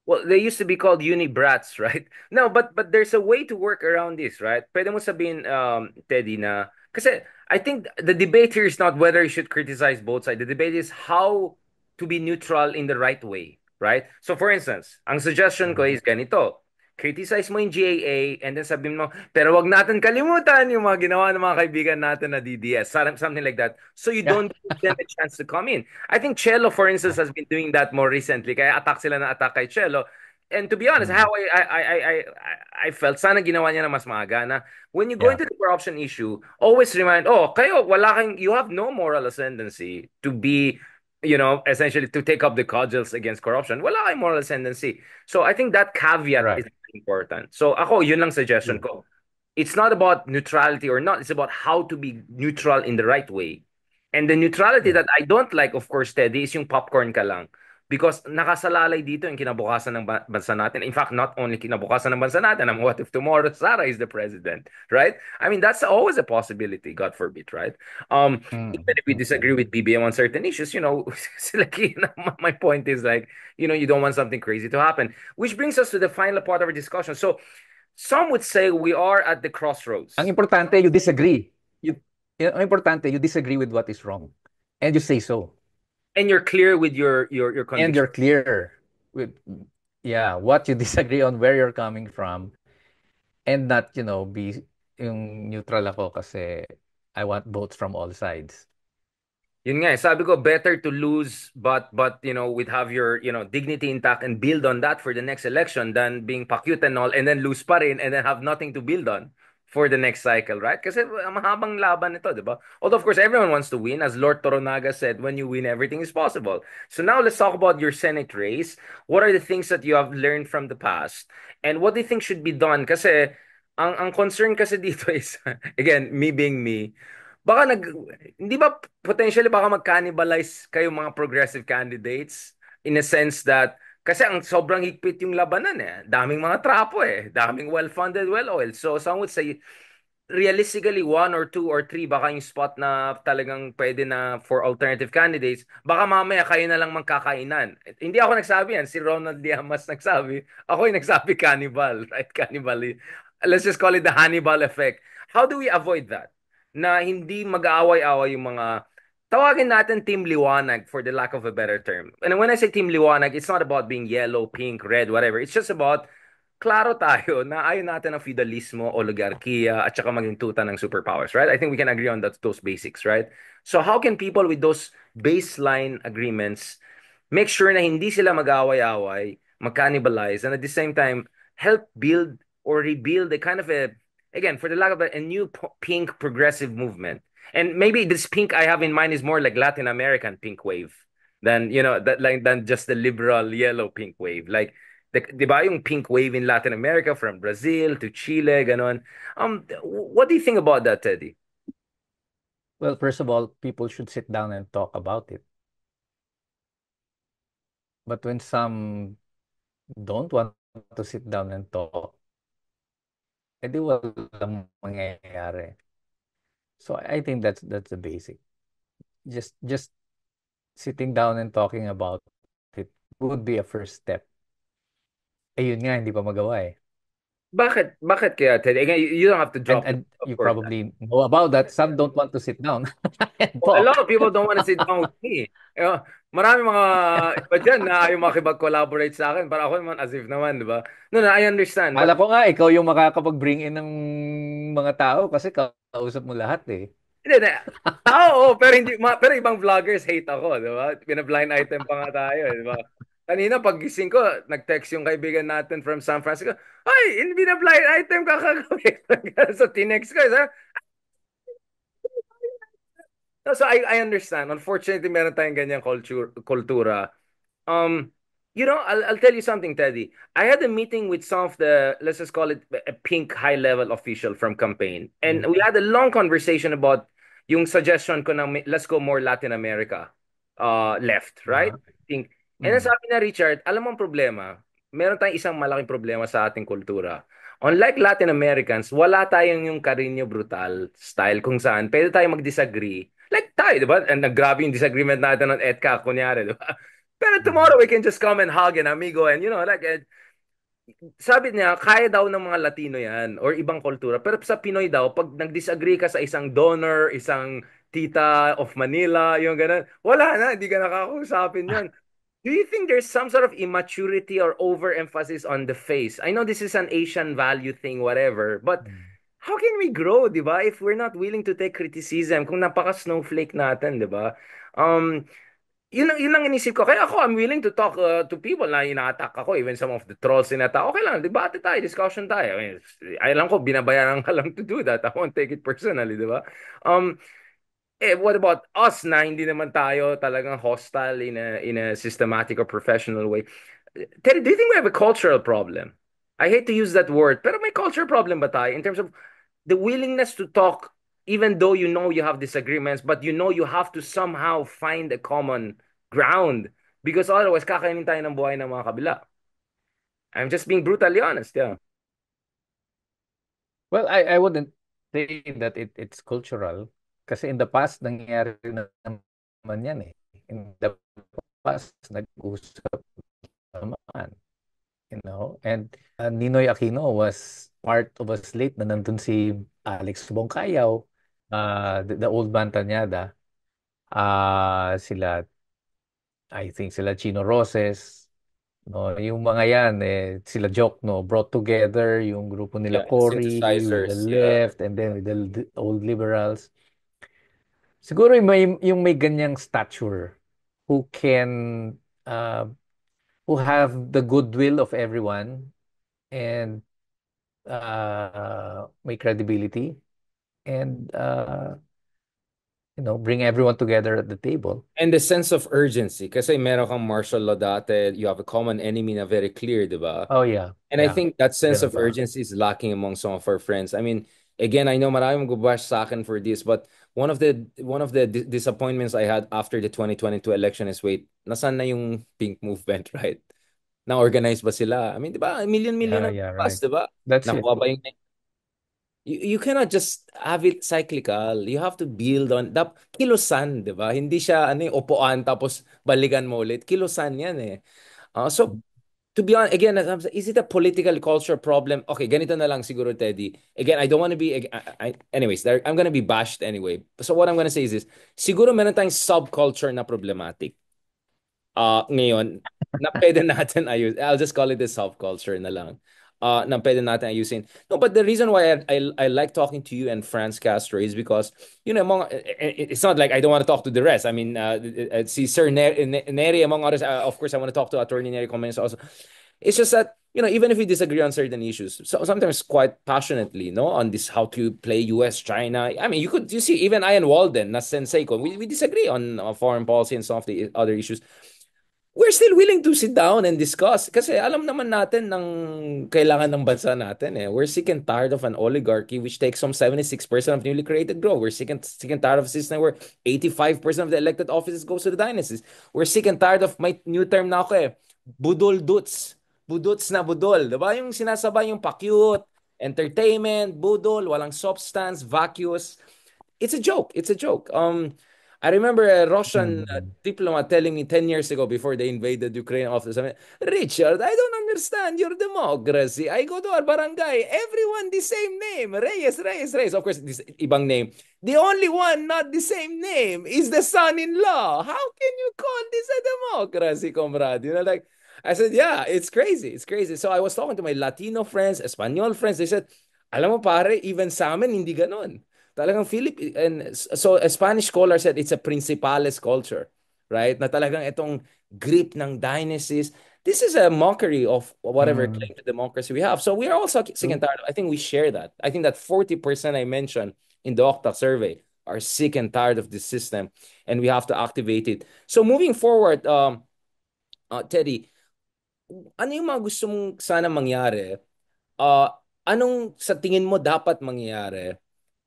Well, they used to be called uni-brats, right? No, but there's a way to work around this, right? Pwede mo sabihin, Teddy, na kasi I think the debate here is not whether you should criticize both sides. The debate is how to be neutral in the right way, right? So for instance, ang suggestion ko Mhm. is ganito. Criticize mo yung GAA and then sabihin mo, pero wag natin kalimutan yung mga ginawa ng mga kaibigan natin na DDS. Something like that. So you Yeah. don't give them a chance to come in. I think Chelo, for instance, has been doing that more recently. Kaya attack sila na attack kay Chelo. And to be honest, how Mhm. I felt, sana ginawa niya na mas maaga na when you go Yeah. into the corruption issue, always remind, oh, kayo, you have no moral ascendancy to be, essentially to take up the cudgels against corruption. Wala kayong moral ascendancy. So I think that caveat Right. is important. So ako, yun lang suggestion True. ko. It's not about neutrality or not. It's about how to be neutral in the right way. And the neutrality Yeah. that I don't like, of course, Teddy, is yung popcorn ka lang. Because nakasalalay dito yung kinabukasan ng bansa natin. In fact, not only kinabukasan ng bansa natin, what if tomorrow Sara is the president, right? I mean, that's always a possibility, God forbid, right? Even if we Okay. disagree with BBM on certain issues, it's like, my point is like, you don't want something crazy to happen. Which brings us to the final part of our discussion. So some would say we are at the Ang crossroads, importante, you disagree. Ang importante, you disagree with what is wrong. And you say so. and you're clear with your And conviction. you're clear with, yeah, what you disagree on, where you're coming from, and not, be yung neutral ako kasi I want votes from all sides. Yun nga, sabi ko better to lose but with have your dignity intact and build on that for the next election than being pakyut and all and then lose pa rin and then have nothing to build on for the next cycle, right? Kasi mahabang laban ito, di ba? Although of course everyone wants to win, as Lord Toronaga said, when you win everything is possible. So now let's talk about your Senate race. What are the things that you have learned from the past and what do you think should be done? Kasi ang concern kasi dito is again, me being me, baka hindi ba potentially baka mag-cannibalize kayo mga progressive candidates in a sense that kasi ang sobrang higpit yung labanan eh. Daming mga trapo eh. Daming well-funded, well-oiled. So some would say realistically one or two or three baka yung spot na talagang pwede na for alternative candidates. Baka mamaya kayo na lang magkakainan. Hindi ako nagsabi yan. Si Ronald Llamas nagsabi. Ako yung nagsabi cannibal. Right? Cannibal. Let's just call it the Hannibal effect. How do we avoid that? Na hindi mag-aaway-away yung mga tawagin natin Team Liwanag for the lack of a better term. And when I say Team Liwanag, it's not about being yellow, pink, red, whatever. It's just about klaro tayo na ayaw natin ng feudalismo, oligarkiya, at saka maging tuta ng superpowers, right? I think we can agree on those basics, right? So how can people with those baseline agreements make sure na hindi sila mag-away-away, mag-cannibalize, and at the same time, help build or rebuild a kind of again, for the lack of a new pink progressive movement. And maybe this pink I have in mind is more like Latin American pink wave than just the liberal yellow pink wave. Like, di ba yung pink wave in Latin America from Brazil to Chile, ganon. What do you think about that, Teddy? Well, first of all, people should sit down and talk about it. But when some don't want to sit down and talk, edi walang mangyayari. So I think that's the basic. Just sitting down and talking about it would be a first step. Eh yun nga, hindi pa magawa eh. Bakit? Bakit kaya, Teddy? Again, you don't have to drop And names, of you course. probably know about that. Some don't want to sit down and A lot talk. of people don't want to sit down with me. Marami mga iba dyan na ayaw makipag-collaborate sa akin. Para ako naman, as if naman, di ba? No, no, I understand. Kala ko nga, ikaw yung makakapag-bring in ng mga tao kasi kausap mo lahat eh. Hindi, hindi. Oo, pero pero ibang vloggers hate ako, di ba? Pina-blind item pa nga tayo, di ba? Kanina pagising ko, nag-text yung kaibigan natin from San Francisco. Ay, hindi na blind item ka kagabi. So tinext ko, no, so I understand. Unfortunately, meron tayong ganyang kultura. Um, I'll tell you something, Teddy. I had a meeting with some of the, let's just call it a pink high-level official from campaign. And we had a long conversation about yung suggestion ko ng let's go more Latin America left, right? Uh, Think. And then mm, sabi na Richard, alam mo ang problema, meron tayong isang malaking problema sa ating kultura. Unlike Latin Americans, wala tayong yung Carino Brutal style kung saan pwede tayong mag-disagree. Like tayo, di ba? And naggrabe yung disagreement natin ng EDCA, kunyari, di ba? Pero mm, tomorrow we can just come and hug an amigo and like sabi niya kaya daw ng mga Latino yan or ibang kultura. Pero sa Pinoy daw pag nag-disagree ka sa isang donor, isang tita of Manila, yung ganun, wala na, hindi ka nakakausapin yon. Do you think there's some sort of immaturity or overemphasis on the face? I know this is an Asian value thing, whatever, but mm. how can we grow, di ba? If we're not willing to take criticism, kung napaka-snowflake natin, di ba? Um, yun ang inisip ko. Kaya ako, I'm willing to talk to people na ina-attack ako. Even some of the trolls ina-attack. Okay lang, debate tayo, discussion tayo. I mean, alam ko, binabayaran ka lang to do that. I won't take it personally, di ba? Um, what about us na hindi naman tayo talagang hostile in a systematic or professional way? Terry, do you think we have a cultural problem? I hate to use that word, pero may cultural problem ba tayo in terms of the willingness to talk, even though you know you have disagreements, but you know you have to somehow find a common ground because otherwise kakainin tayo ng buhay ng mga kabila. I'm just being brutally honest, yeah. Well, I wouldn't say that it's cultural. Kasi in the past, nangyari na naman yan eh. In the past, nag-usap naman. And Ninoy Aquino was part of a slate na nandun si Alex Bongcayaw, the old Bantanyada, sila, I think sila Chino Roses, no, yung mga yan, sila Joke, no, brought together yung grupo nila Yeah, Cory with the synthesizers, yeah. left and then with the old liberals. Siguro yung may ganyang stature who can, uh, who have the goodwill of everyone and may credibility and bring everyone together at the table. And the sense of urgency. Kasi meron kang martial law dati, you have a common enemy na very clear, di ba? Oh yeah, And I yeah. think that sense Ganun of pa. urgency is lacking among some of our friends. I mean, again, I know maraming magbabash sa akin for this, but one of the disappointments I had after the 2022 election is, wait, nasaan na yung pink movement, right? Na-organize ba sila? I mean, di ba? Million-million Yeah, ang yeah, pass, right. di ba? That's it. Nakuha ba yung you cannot just have it cyclical. You have to build on kilusan, 'di ba? Hindi siya ano yung upuan tapos balikan mo ulit. Kilusan 'yan eh. So to be honest, again, is it a political culture problem? Okay, ganito na lang siguro, Teddy. Again, I don't want to be anyways, I'm gonna be bashed anyway. So what I'm gonna say is this. Siguro meron tayong subculture na problematic. Ngayon, na pwede natin ayus. I'll just call it the subculture na lang. Na pwede natin ayusin. No, but the reason why I like talking to you and Franz Castro is because, it's not like I don't want to talk to the rest. I mean, si Sir Neri, among others, of course, I want to talk to Attorney Neri Comenes also. It's just that, even if we disagree on certain issues, so sometimes quite passionately, no, on this how to play US, China. I mean, you see, even I and Walden, na sensei ko, we disagree on foreign policy and some of the other issues. We're still willing to sit down and discuss kasi alam naman natin ng kailangan ng bansa natin eh. We're sick and tired of an oligarchy which takes some 76% of newly created growth. We're sick and tired of a system where 85% of the elected offices goes to the dynasties. We're sick and tired of my new term na ako eh. Budol duts. Budots na budol. Diba? Yung sinasabay yung pa-cute, entertainment, budol, walang substance, vacuous. It's a joke. It's a joke. I remember a Russian Mm. diplomat telling me 10 years ago before they invaded Ukraine office, I mean, Richard, I don't understand your democracy. I go to our barangay, everyone the same name, Reyes, Reyes, Reyes. Of course, this ibang name. The only one not the same name is the son-in-law. How can you call this a democracy, comrade? Like, I said, yeah, it's crazy. It's crazy. So I was talking to my Latino friends, Espanol friends. They said, alam mo pare, even sa amin, hindi ganon. Talagang and so a Spanish scholar said it's a principales culture, right? Na talagang itong grip ng dynasties. This is a mockery of whatever Mm. claim to democracy we have. So we are also sick and True. tired. I think we share that. I think that 40% I mentioned in the Octa survey are sick and tired of this system, and we have to activate it. So moving forward, Teddy, ano yung mga gusto mong sana mangyari? Uh, anong sa tingin mo dapat mangyari?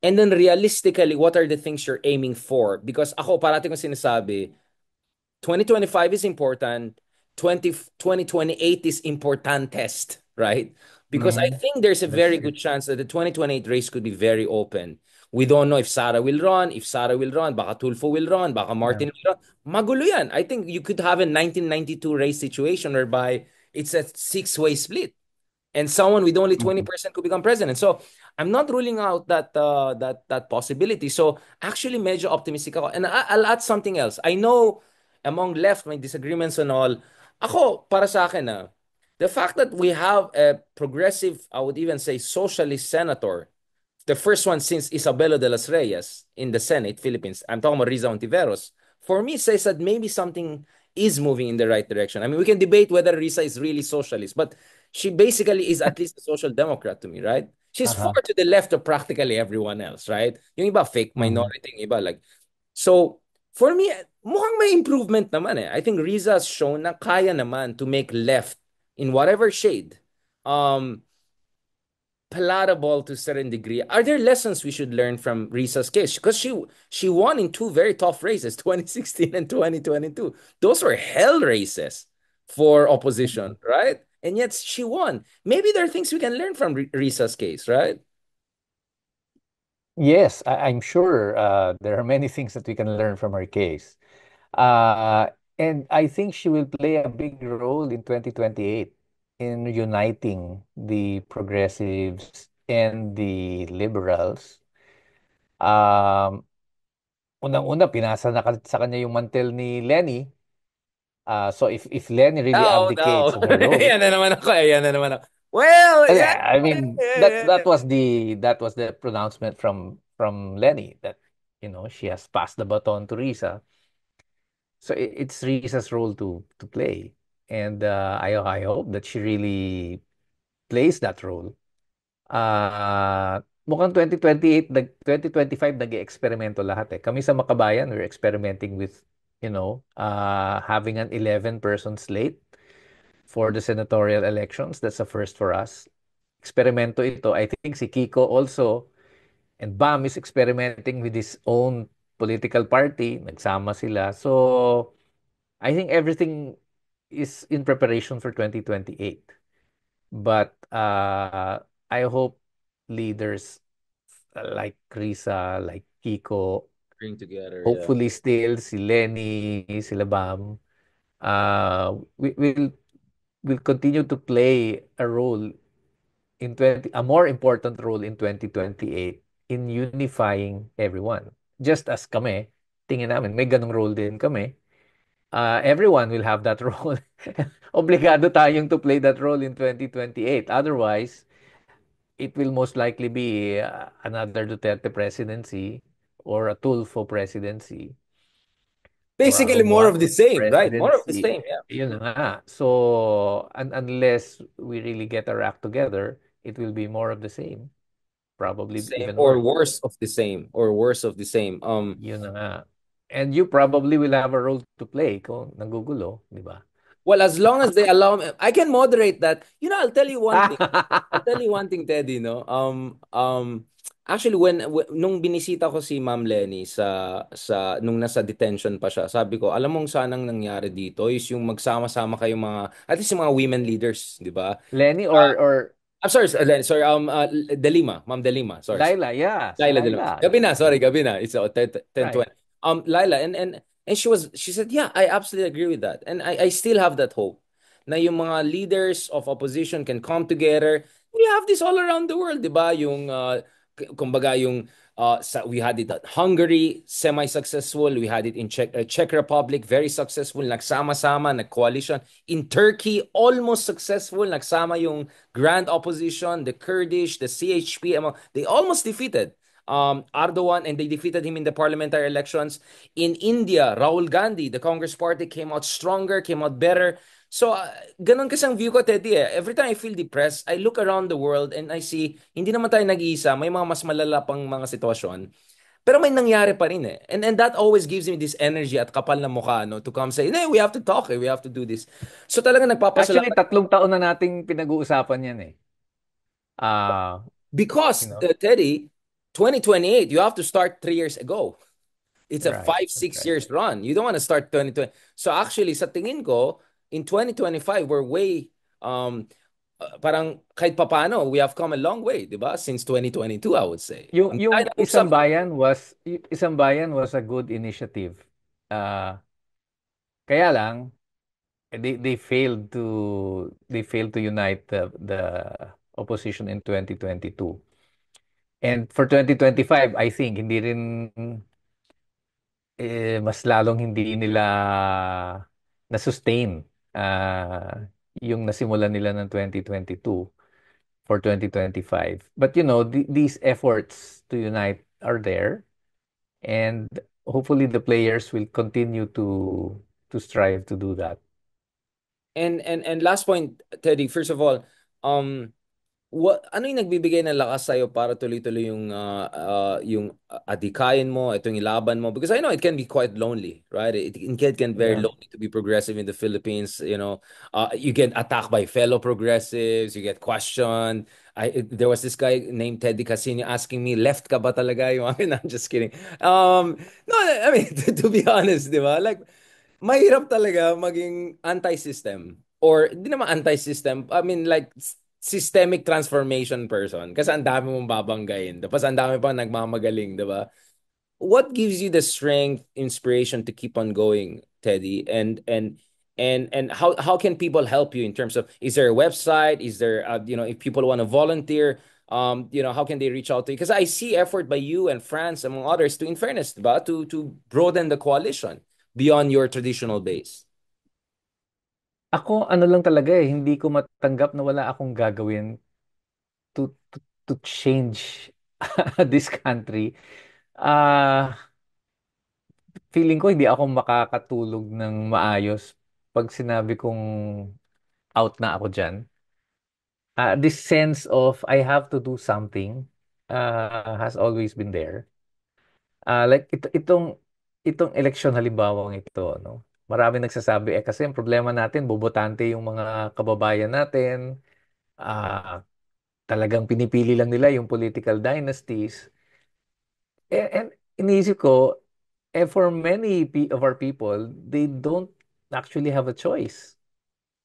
And then realistically, what are the things you're aiming for? Because ako, parati kong sinasabi, 2025 is important. 2028 is important test, right? Because I Mhm. think there's a That's very true. good chance that the 2028 race could be very open. We don't know if Sara will run, if Sara will run, baka Tulfo will run, baka Yeah. Martin will run. Magulo yan. I think you could have a 1992 race situation whereby it's a six-way split and someone with only Mhm. 20% could become president. So I'm not ruling out that possibility. So actually medyo optimistic ako. And I'll add something else. I know among left may disagreements and all. Ako, para sa akin, the fact that we have a progressive, I would even say socialist senator, the first one since Isabelo de los Reyes in the Senate, Philippines. I'm talking about Riza Ontiveros. For me, says that maybe something is moving in the right direction. I mean, we can debate whether Risa is really socialist, but she basically is at least a social democrat to me, right? She's far Uh-huh. to the left of practically everyone else, right? Yung iba fake Mhm. minority, yung iba like so for me mukhang may improvement naman eh. I think Riza has shown na kaya naman to make left in whatever shade um palatable to a certain degree. Are there lessons we should learn from Risa's case? Because she won in two very tough races, 2016 and 2022. Those were hell races for opposition, right? And yet she won. Maybe there are things we can learn from Risa's case, right? Yes, I'm sure there are many things that we can learn from her case. Uh, and I think she will play a big role in 2028 in uniting the progressives and the liberals. Um, Unang-una, pinasa na sa kanya yung mantel ni Lenny. So if Lenny really Oh, abdicates no. on her role, Ayan na naman ako. Ayan na naman ako. Well, yeah, I mean yeah, that was the pronouncement from Lenny that she has passed the baton to Risa. So it's Risa's role to play, and I hope that she really plays that role. Mukhang 2028, 2025 nag-eeksperimento lahat eh. Kami sa Makabayan, we're experimenting with, having an 11-person slate for the senatorial elections. That's a first for us. Eksperimento ito. I think si Kiko also and Bam is experimenting with his own political party. Nagsama sila. So, I think everything is in preparation for 2028. But I hope leaders like Risa, like Kiko, bring together, yeah. hopefully still si Lenny, sila Bam, will continue to play a role a more important role in 2028 in unifying everyone. Just as kami, tingin namin, may ganong role din kami. Everyone will have that role. Obligado tayong to play that role in 2028. Otherwise, it will most likely be another Duterte presidency or a Tulfo presidency or a Basically more of the Romualdez same, right? More of the presidency. same, yeah. Yun na nga. So, unless we really get our act together, it will be more of the same. Probably Same even or worse. worse of the same or worse of the same. Yun na nga. And you probably will have a role to play kung nagugulo, di ba? Well, as long as they allow me, I can moderate that. You know, I'll tell you one thing. I'll tell you one thing, Teddy, no? Actually nung binisita ko si Ma'am Lenny sa nung nasa detention pa siya, sabi ko, alam mong sanang nangyari dito is yung magsama-sama kayo mga at least yung mga women leaders, 'di ba? Lenny or I'm sorry, Lenny, sorry, De Lima, Ma'am De Lima, sorry. Laila? Yeah, si Laila Dilim. Laila. Gabi na, sorry, gabi na. It's 10, Right. 20. Laila, and she said, yeah, I absolutely agree with that. And I still have that hope na yung mga leaders of opposition can come together. We have this all around the world, di ba? Yung, kumbaga, yung, we had it at Hungary, semi-successful. We had it in Czech Republic, very successful. Nagsama-sama, nag-coalition. In Turkey, almost successful. Nagsama yung grand opposition, the Kurdish, the CHP, they almost defeated Erdogan and they defeated him in the parliamentary elections. In India, Rahul Gandhi, the Congress party came out stronger, came out better. So, ganun kasi ang view ko, Teddy. Every time I feel depressed, I look around the world and I see, hindi naman tayo nag-iisa. May mga mas malala pang mga sitwasyon. Pero may nangyari pa rin eh. And that always gives me this energy at kapal na mukha, no, to come say, hey, we have to talk, we have to do this. So talaga Actually, nagpapasalamat 3 taon na nating pinag-uusapan yan eh. Ah, you because, know, Teddy, 2028, you have to start 3 years ago. It's a right, five, that's six right. years run. You don't want to start 2020. So actually, sa tingin ko, in 2025, we're way, parang kahit papano, we have come a long way, di ba? Since 2022, I would say. Ang Yung tayo nag-usap, Isang Bayan was a good initiative. Ah, kaya lang they failed to unite the opposition in 2022. And for 2025, I think hindi rin mas lalong hindi nila na-sustain yung nasimulan nila ng 2022 for 2025. But these efforts to unite are there, and hopefully the players will continue to strive to do that. and last point, Teddy, first of all, um, ano yung nagbibigay ng lakas sa'yo para tuloy-tuloy yung adikain mo, itong ilaban mo? Because I know it can be quite lonely, right? It can very Yeah. lonely to be progressive in the Philippines. You get attacked by fellow progressives, you get questioned. There was this guy named Teddy Casino asking me, left ka ba talaga? Yung akin, I'm just kidding. No, I mean, to be honest, di ba? Like, mahirap talaga maging anti-system. Or, di naman anti-system. I mean, like, systemic transformation person. Kasi ang dami mong babanggain. Tapos ang dami pang nagmamagaling, di ba? What gives you the strength, inspiration to keep on going, Teddy? And how can people help you in terms of, is there a website? Is there if people want to volunteer, how can they reach out to you? Because I see effort by you and France among others to, in fairness, diba? To broaden the coalition beyond your traditional base. Ako, ano lang talaga hindi ko matanggap na wala akong gagawin to change this country. Ah, Feeling ko hindi ako makakatulog ng maayos pag sinabi kong out na ako dyan. This sense of I have to do something has always been there. Like itong eleksyon halimbawang ito, no? Marami nagsasabi kasi ang problema natin bobotante yung mga kababayan natin. Talagang pinipili lang nila yung political dynasties. And iniisip ko, for many of our people, they don't actually have a choice.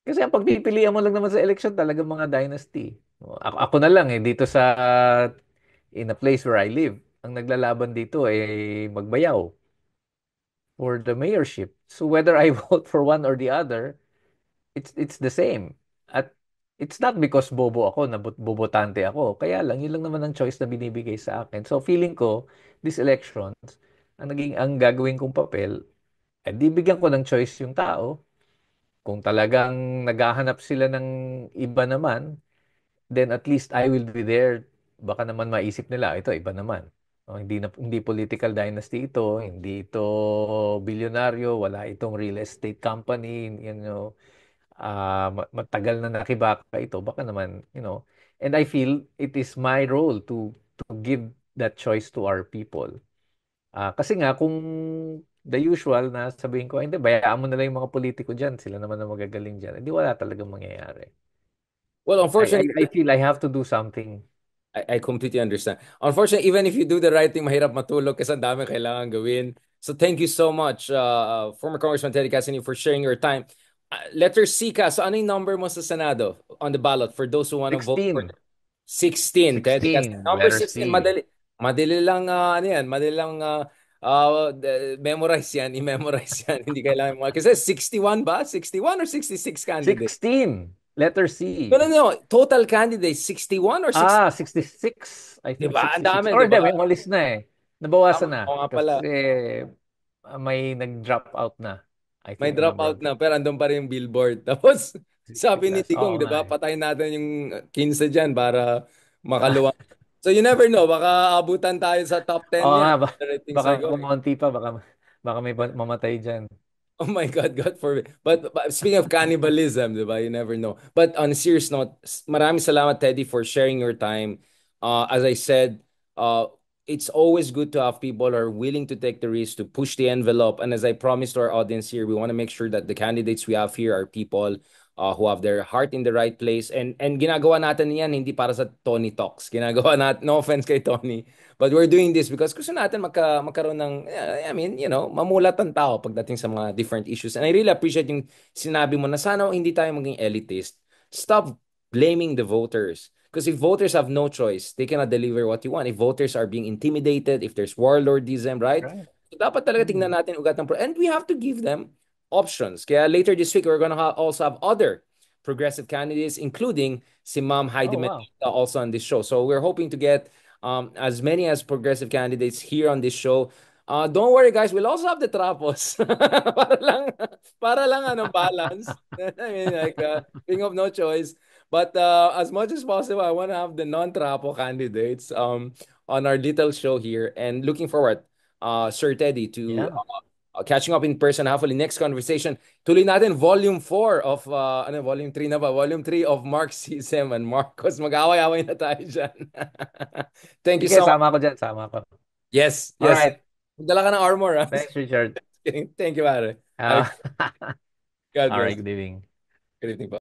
Kasi ang pagpipilian mo lang naman sa election talagang mga dynasty. Ako na lang dito in a place where I live, ang naglalaban dito ay magbayaw for the mayorship. So whether I vote for one or the other, it's the same. At it's not because bobo ako na bobotante ako. Kaya lang, yun lang naman ang choice na binibigay sa akin. So feeling ko, these elections, ang gagawin kong papel, di bigyan ko ng choice yung tao. Kung talagang naghahanap sila ng iba naman, then at least I will be there. Baka naman maisip nila, ito iba naman. Hindi political dynasty ito, hindi ito bilyonaryo, wala itong real estate company, matagal na nakibaka ito, baka naman, and I feel it is my role to give that choice to our people. Kasi nga, kung the usual na sabihin ko, hindi, bayaan mo na lang yung mga politiko dyan, sila naman ang magagaling dyan, hindi wala talagang mangyayari. Well, unfortunately, I feel I have to do something. I completely understand. Unfortunately, even if you do the right thing, mahirap matulog kasi ang dami kailangan gawin. So thank you so much, former Congressman Teddy Cassini, for sharing your time. Letter C ka, so ano yung number mo sa Senado on the ballot for those who want to vote for 16. 16, Teddy Cassini. 16, Number letter 16, C. madali. Madali lang, ano yan, madali lang memorize yan, i-memorize yan. Hindi kailangan mo. Kasi 61 ba? 61 or 66 candidate? 16, letter No, C. no, no. Total candidates, 61 or 60? 66. I Di think ba? Ang 66. dami, Or di hindi, ba? may umalis na eh. Nabawasan Tama, na. oo nga pala. Kasi may nag-drop out na. I May think a number dropout of na, pero andun pa rin yung billboard. Tapos, sabi ni figures. Oo Digong, di nga ba, eh. patayin natin yung 15 dyan para makaluwang. So, you never know. Baka abutan tayo sa top 10 Oo nga, yan. Where things baka are going. kumonti pa, baka may mamatay dyan. Oh my God, God forbid. But speaking of cannibalism, di ba, you never know. But on a serious note, maraming salamat, Teddy, for sharing your time. As I said, uh, it's always good to have people who are willing to take the risk to push the envelope. And as I promised to our audience here, we want to make sure that the candidates we have here are people who have their heart in the right place. And ginagawa natin yan hindi para sa Tony Talks. Ginagawa natin, no offense kay Tony, but we're doing this because gusto natin magkaroon ng, I mean, mamulat ang tao pagdating sa mga different issues. And I really appreciate yung sinabi mo na sana hindi tayo maging elitist. Stop blaming the voters. Because if voters have no choice, they cannot deliver what you want. If voters are being intimidated, if there's warlordism, right? Right. So dapat talaga tingnan Mm. natin ugat ng and we have to give them options. Kaya later this week, we're gonna also have other progressive candidates, including si Ma'am Heidi Oh, wow. Mendoza also on this show. So we're hoping to get as many as progressive candidates here on this show. Don't worry, guys. We'll also have the trapos para lang balance. I mean, like, being of no choice. But as much as possible, I want to have the non-trapo candidates on our little show here. And looking forward, Sir Teddy, to Yeah. catching up in person. Hopefully, next conversation. Tuloy natin Volume 4 of, Volume 3 na ba? Volume 3 of Marxism and Marcos. Mag-away-away na tayo dyan. Thank you Sige, so much. sama ko dyan, sama ko. Yes, All yes. right. Magdala ka ng armor, ha? Thanks, Richard. Thank you, pare. Uh, God all right, bless. good evening. Good evening po.